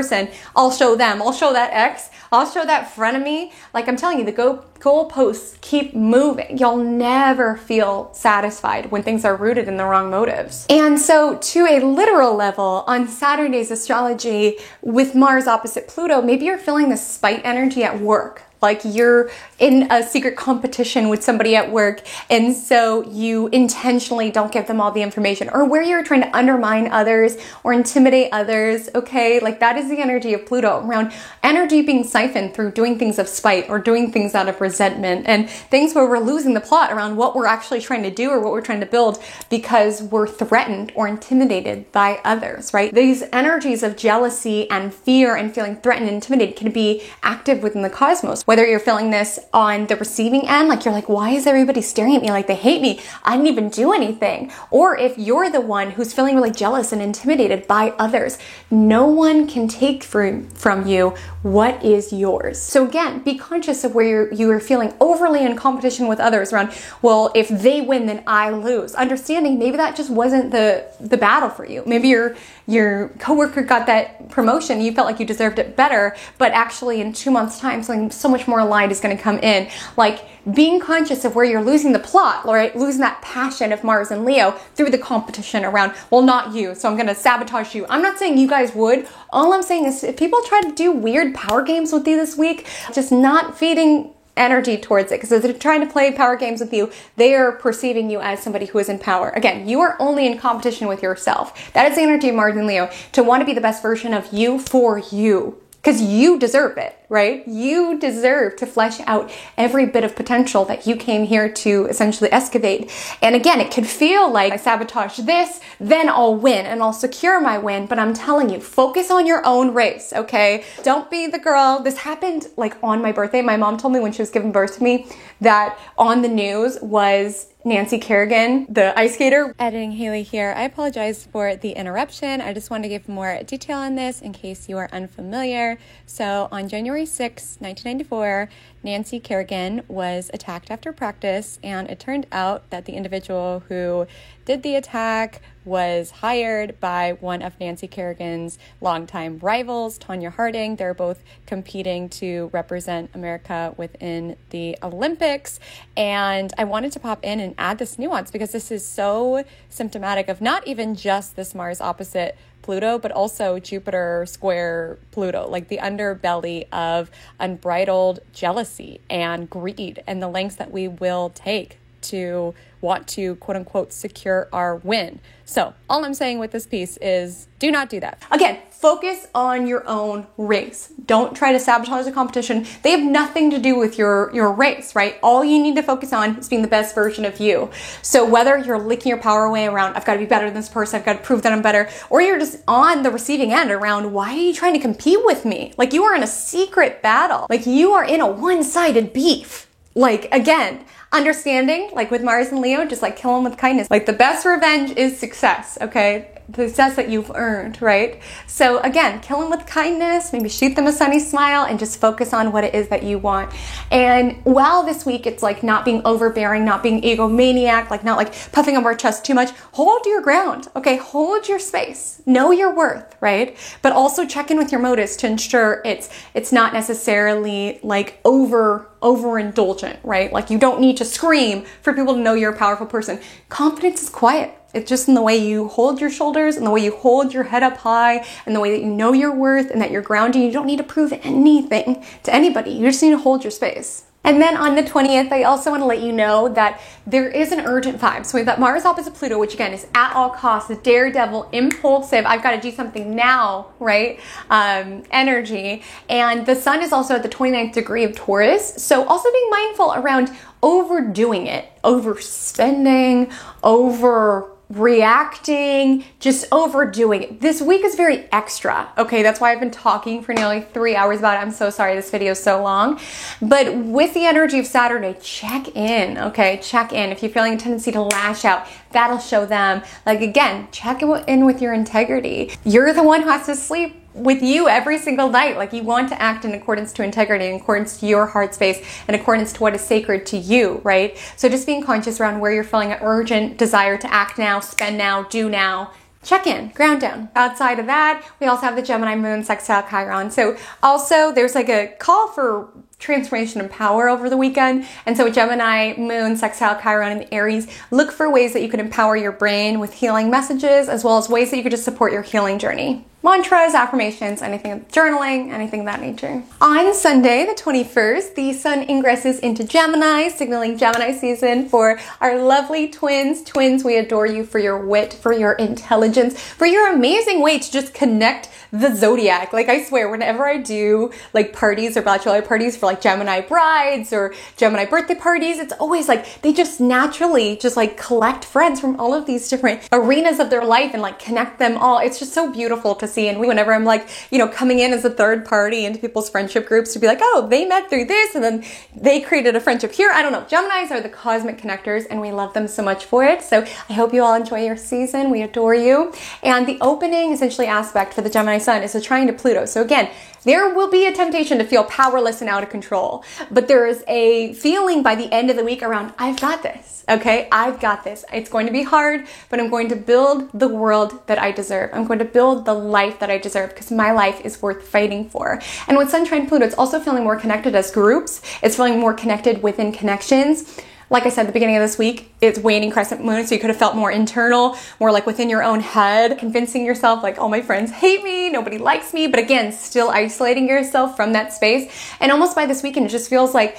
I'll show them, I'll show that ex, I'll show that frenemy. Like I'm telling you, the goalposts keep moving. You'll never feel satisfied when things are rooted in the wrong motives. And so to a literal level, on Saturday's astrology with Mars opposite Pluto, maybe you're feeling this spite energy at work. Like you're in a secret competition with somebody at work, and so you intentionally don't give them all the information, or where you're trying to undermine others or intimidate others, okay? Like that is the energy of Pluto, around energy being siphoned through doing things of spite or doing things out of resentment, and things where we're losing the plot around what we're actually trying to do or what we're trying to build because we're threatened or intimidated by others, right? These energies of jealousy and fear and feeling threatened and intimidated can be active within the cosmos. Whether you're feeling this on the receiving end, like you're like, why is everybody staring at me like they hate me? I didn't even do anything. Or if you're the one who's feeling really jealous and intimidated by others, no one can take from you what is yours. So again, be conscious of where you are feeling overly in competition with others around, well, if they win, then I lose. Understanding maybe that just wasn't the battle for you. Maybe your coworker got that promotion, you felt like you deserved it better, but actually in 2 months' time, something so much more aligned is going to come in. Like being conscious of where you're losing the plot, right? Losing that passion of Mars and Leo through the competition around, well, not you, so I'm going to sabotage you. I'm not saying you guys would. All I'm saying is if people try to do weird power games with you this week, just not feeding energy towards it, because if they're trying to play power games with you, they are perceiving you as somebody who is in power. Again, you are only in competition with yourself. That is the energy of Mars and Leo, to want to be the best version of you for you. Because you deserve it, right? You deserve to flesh out every bit of potential that you came here to essentially excavate. And again, it could feel like I sabotage this, then I'll win and I'll secure my win. But I'm telling you, focus on your own race, okay? Don't be the girl. This happened like on my birthday. My mom told me when she was giving birth to me that on the news was Nancy Kerrigan, the ice skater. Editing Haley here. I apologize for the interruption. I just wanted to give more detail on this in case you are unfamiliar. So on January 6, 1994, Nancy Kerrigan was attacked after practice, and it turned out that the individual who did the attack was hired by one of Nancy Kerrigan's longtime rivals, Tonya Harding. They're both competing to represent America within the Olympics. And I wanted to pop in and add this nuance because this is so symptomatic of not even just this Mars opposite Pluto, but also Jupiter square Pluto, like the underbelly of unbridled jealousy and greed and the lengths that we will take to want to, quote unquote, secure our win. So all I'm saying with this piece is do not do that. Again, focus on your own race. Don't try to sabotage the competition. They have nothing to do with your race, right? All you need to focus on is being the best version of you. So whether you're licking your power away around, I've got to be better than this person, I've got to prove that I'm better, or you're just on the receiving end around, why are you trying to compete with me? Like you are in a secret battle. Like you are in a one-sided beef. Like again, understanding, like with Mars and Leo, just like kill them with kindness. Like the best revenge is success, okay? success that you've earned, right? So again, kill them with kindness, maybe shoot them a sunny smile, and just focus on what it is that you want. And while this week it's like not being overbearing, not being egomaniac, like not like puffing up our chest too much, hold your ground, okay? Hold your space, know your worth, right? But also check in with your motives to ensure it's not necessarily like overindulgent, right? Like you don't need to scream for people to know you're a powerful person. Confidence is quiet. It's just in the way you hold your shoulders and the way you hold your head up high and the way that you know your worth and that you're grounded. You don't need to prove anything to anybody. You just need to hold your space. And then on the 20th, I also want to let you know that there is an urgent vibe. So we've got Mars opposite Pluto, which again is at all costs, the daredevil, impulsive, I've got to do something now, right? Energy. And the sun is also at the 29th degree of Taurus. So also being mindful around overdoing it, overspending, overreacting, just overdoing it. This week is very extra, okay? That's why I've been talking for nearly 3 hours about it. I'm so sorry this video is so long. But with the energy of Saturday, check in, okay? Check in. If you're feeling a tendency to lash out, that'll show them. Like again, check in with your integrity. You're the one who has to sleep with you every single night. Like you want to act in accordance to integrity, in accordance to your heart space, in accordance to what is sacred to you, right? So just being conscious around where you're feeling an urgent desire to act now, spend now, do now. Check in, ground down. Outside of that, we also have the Gemini moon sextile Chiron. So also there's like a call for transformation and power over the weekend. And so with Gemini moon sextile Chiron and Aries, look for ways that you can empower your brain with healing messages, as well as ways that you could just support your healing journey. Mantras, affirmations, anything, journaling, anything of that nature. On Sunday, the 21st, the sun ingresses into Gemini, signaling Gemini season for our lovely twins. Twins, we adore you for your wit, for your intelligence, for your amazing way to just connect the zodiac. Like I swear, whenever I do like parties or bachelorette parties for like Gemini brides or Gemini birthday parties, it's always like they just naturally just like collect friends from all of these different arenas of their life and like connect them all. It's just so beautiful to see. And whenever I'm like, coming in as a third party into people's friendship groups to be like, oh, they met through this and then they created a friendship here. I don't know. Geminis are the cosmic connectors and we love them so much for it. So I hope you all enjoy your season. We adore you. And the opening essentially aspect for the Gemini sun is a trine to Pluto. So again, there will be a temptation to feel powerless and out of control, but there is a feeling by the end of the week around, I've got this, okay? I've got this. It's going to be hard, but I'm going to build the world that I deserve. I'm going to build the life that I deserve because my life is worth fighting for. And with Sun trine Pluto, it's also feeling more connected as groups. It's feeling more connected within connections. Like I said, at the beginning of this week, it's waning crescent moon, so you could have felt more internal, more like within your own head, convincing yourself like, all my friends hate me, nobody likes me, but again, still isolating yourself from that space. And almost by this weekend, it just feels like,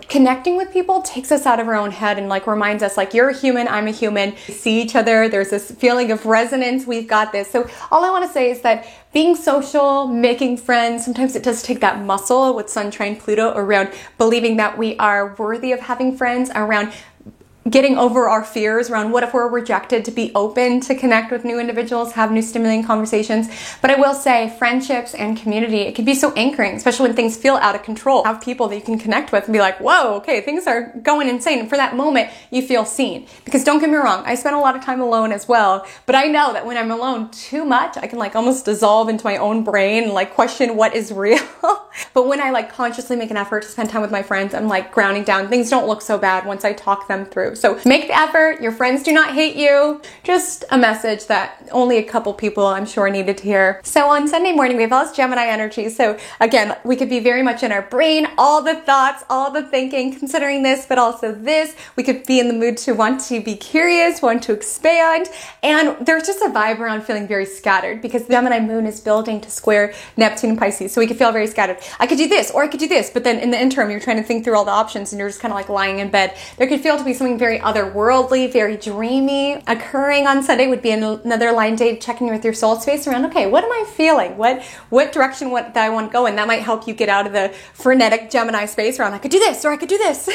connecting with people takes us out of our own head and like reminds us like, you're a human, I'm a human. We see each other. There's this feeling of resonance. We've got this. So all I want to say is that being social, making friends, sometimes it does take that muscle with Sun trine Pluto around believing that we are worthy of having friends, around getting over our fears around what if we're rejected, to be open to connect with new individuals, have new stimulating conversations. But I will say friendships and community, it can be so anchoring, especially when things feel out of control. Have people that you can connect with and be like, whoa, okay, things are going insane. And for that moment, you feel seen. Because don't get me wrong, I spend a lot of time alone as well. But I know that when I'm alone too much, I can like almost dissolve into my own brain and like question what is real. But when I like consciously make an effort to spend time with my friends, I'm like grounding down. Things don't look so bad once I talk them through. So make the effort. Your friends do not hate you. Just a message that only a couple people I'm sure needed to hear. So on Sunday morning, we have all this Gemini energy. So again, we could be very much in our brain, all the thoughts, all the thinking, considering this, but also this. We could be in the mood to want to be curious, want to expand. And there's just a vibe around feeling very scattered because the Gemini moon is building to square Neptune and Pisces. So we could feel very scattered. I could do this or I could do this. But then in the interim, you're trying to think through all the options and you're just kind of like lying in bed. There could feel to be something very otherworldly, very dreamy. Occurring on Sunday would be another line day checking with your soul space around, okay, what am I feeling? What direction do I want to go in? That might help you get out of the frenetic Gemini space around, I could do this or I could do this.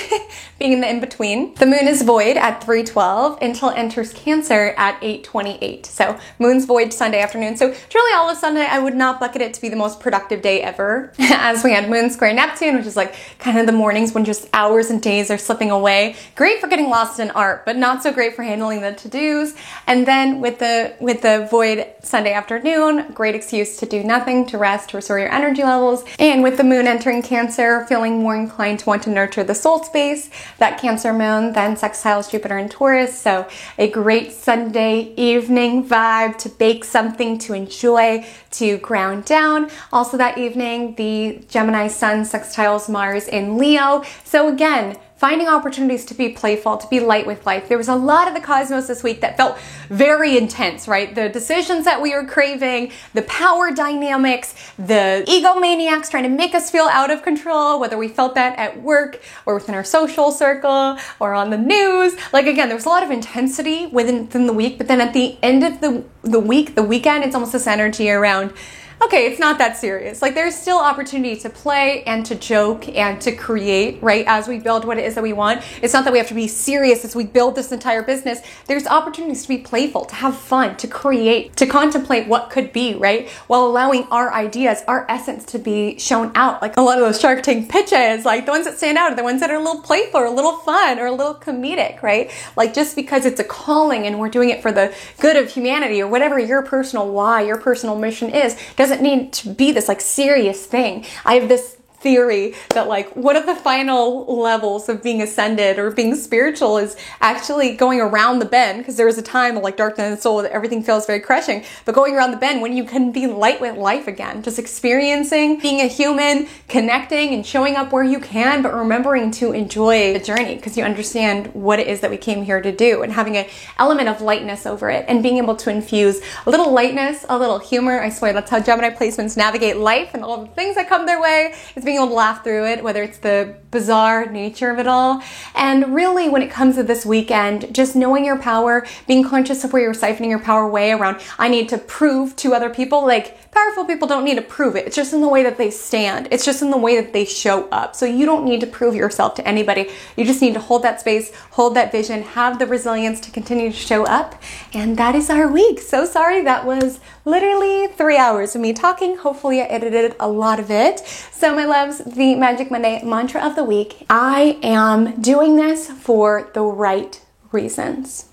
Being in the in-between. The moon is void at 3:12 until it enters Cancer at 8:28. So moon's void Sunday afternoon. So truly all of Sunday, I would not bucket it to be the most productive day ever. as we had Moon square Neptune, which is like kind of the mornings when just hours and days are slipping away. Great for getting lost in art, but not so great for handling the to-dos. And then with the void Sunday afternoon, great excuse to do nothing, to rest, to restore your energy levels. And with the moon entering Cancer, feeling more inclined to want to nurture the soul space. That Cancer moon then sextiles Jupiter and Taurus, so a great Sunday evening vibe to bake something, to enjoy, to ground down. Also that evening, the Gemini sun sextiles Mars in Leo. So again, finding opportunities to be playful, to be light with life. There was a lot of the cosmos this week that felt very intense, right? The decisions that we were craving, the power dynamics, the egomaniacs trying to make us feel out of control, whether we felt that at work or within our social circle or on the news. Like again, there was a lot of intensity within the week, but then at the end of the weekend, it's almost this energy around, okay, it's not that serious. Like there's still opportunity to play and to joke and to create, right? As we build what it is that we want. It's not that we have to be serious as we build this entire business. There's opportunities to be playful, to have fun, to create, to contemplate what could be, right? While allowing our ideas, our essence to be shown out. Like a lot of those Shark Tank pitches, like the ones that stand out are the ones that are a little playful or a little fun or a little comedic, right? Like just because it's a calling and we're doing it for the good of humanity or whatever your personal why, your personal mission is, doesn't need to be this like serious thing. I have this theory that like one of the final levels of being ascended or being spiritual is actually going around the bend, because there is a time of like dark night of the soul that everything feels very crushing, but going around the bend when you can be light with life again, just experiencing, being a human, connecting and showing up where you can, but remembering to enjoy the journey because you understand what it is that we came here to do, and having an element of lightness over it and being able to infuse a little lightness, a little humor. I swear that's how Gemini placements navigate life and all the things that come their way, is being able to laugh through it, whether it's the bizarre nature of it all. And really when it comes to this weekend, just knowing your power, being conscious of where you're siphoning your power away around, I need to prove to other people. Like powerful people don't need to prove it. It's just in the way that they stand. It's just in the way that they show up. So you don't need to prove yourself to anybody. You just need to hold that space, hold that vision, have the resilience to continue to show up. And that is our week. So sorry, that was literally 3 hours of me talking. Hopefully I edited a lot of it. So my loves, the Magic Monday mantra of the week: I am doing this for the right reasons.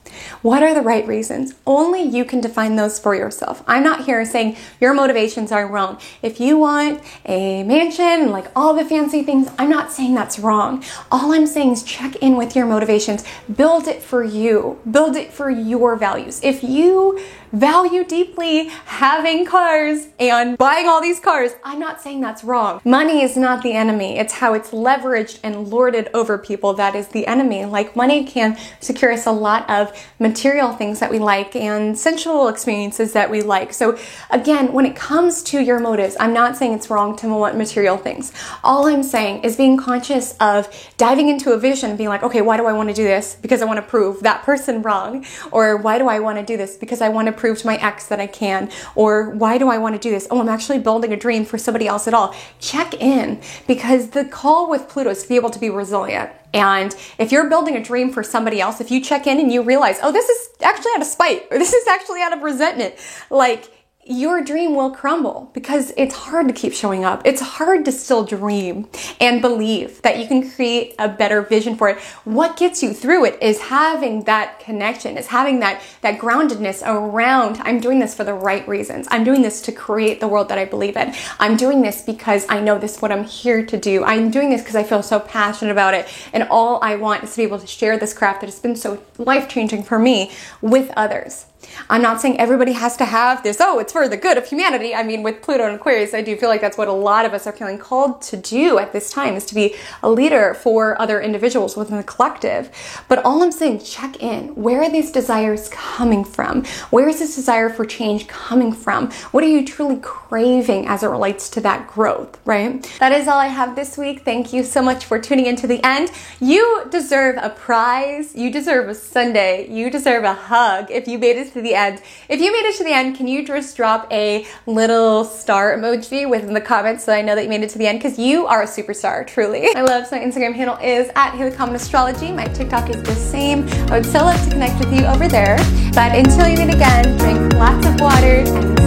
What are the right reasons? Only you can define those for yourself. I'm not here saying your motivations are wrong. If you want a mansion and like all the fancy things, I'm not saying that's wrong. All I'm saying is check in with your motivations. Build it for you. Build it for your values. If you value deeply having cars and buying all these cars, I'm not saying that's wrong. Money is not the enemy. It's how it's leveraged and lorded over people that is the enemy. Like money can secure us a lot of material things that we like and sensual experiences that we like. So again, when it comes to your motives, I'm not saying it's wrong to want material things. All I'm saying is being conscious of diving into a vision and being like, okay, why do I want to do this? Because I want to prove that person wrong. Or why do I want to do this? Because I want to prove to my ex that I can. Or why do I want to do this? Oh, I'm actually building a dream for somebody else at all. Check in, because the call with Pluto is to be able to be resilient. And if you're building a dream for somebody else, if you check in and you realize, oh, this is actually out of spite, or this is actually out of resentment, like your dream will crumble, because it's hard to keep showing up. It's hard to still dream and believe that you can create a better vision for it. What gets you through it is having that connection, is having that groundedness around, I'm doing this for the right reasons. I'm doing this to create the world that I believe in. I'm doing this because I know this is what I'm here to do. I'm doing this because I feel so passionate about it. And all I want is to be able to share this craft that has been so life-changing for me with others. I'm not saying everybody has to have this, oh, it's for the good of humanity. I mean, with Pluto and Aquarius, I do feel like that's what a lot of us are feeling called to do at this time, is to be a leader for other individuals within the collective. But all I'm saying, check in. Where are these desires coming from? Where is this desire for change coming from? What are you truly craving as it relates to that growth, right? That is all I have this week. Thank you so much for tuning in to the end. You deserve a prize. You deserve a Sunday. You deserve a hug if you made it to the end. If you made it to the end, can you just drop a little star emoji within the comments so I know that you made it to the end? Because you are a superstar, truly. My loves, my Instagram handle is @HaleyCometAstrology. My TikTok is the same. I would so love to connect with you over there. But until you meet again, drink lots of water and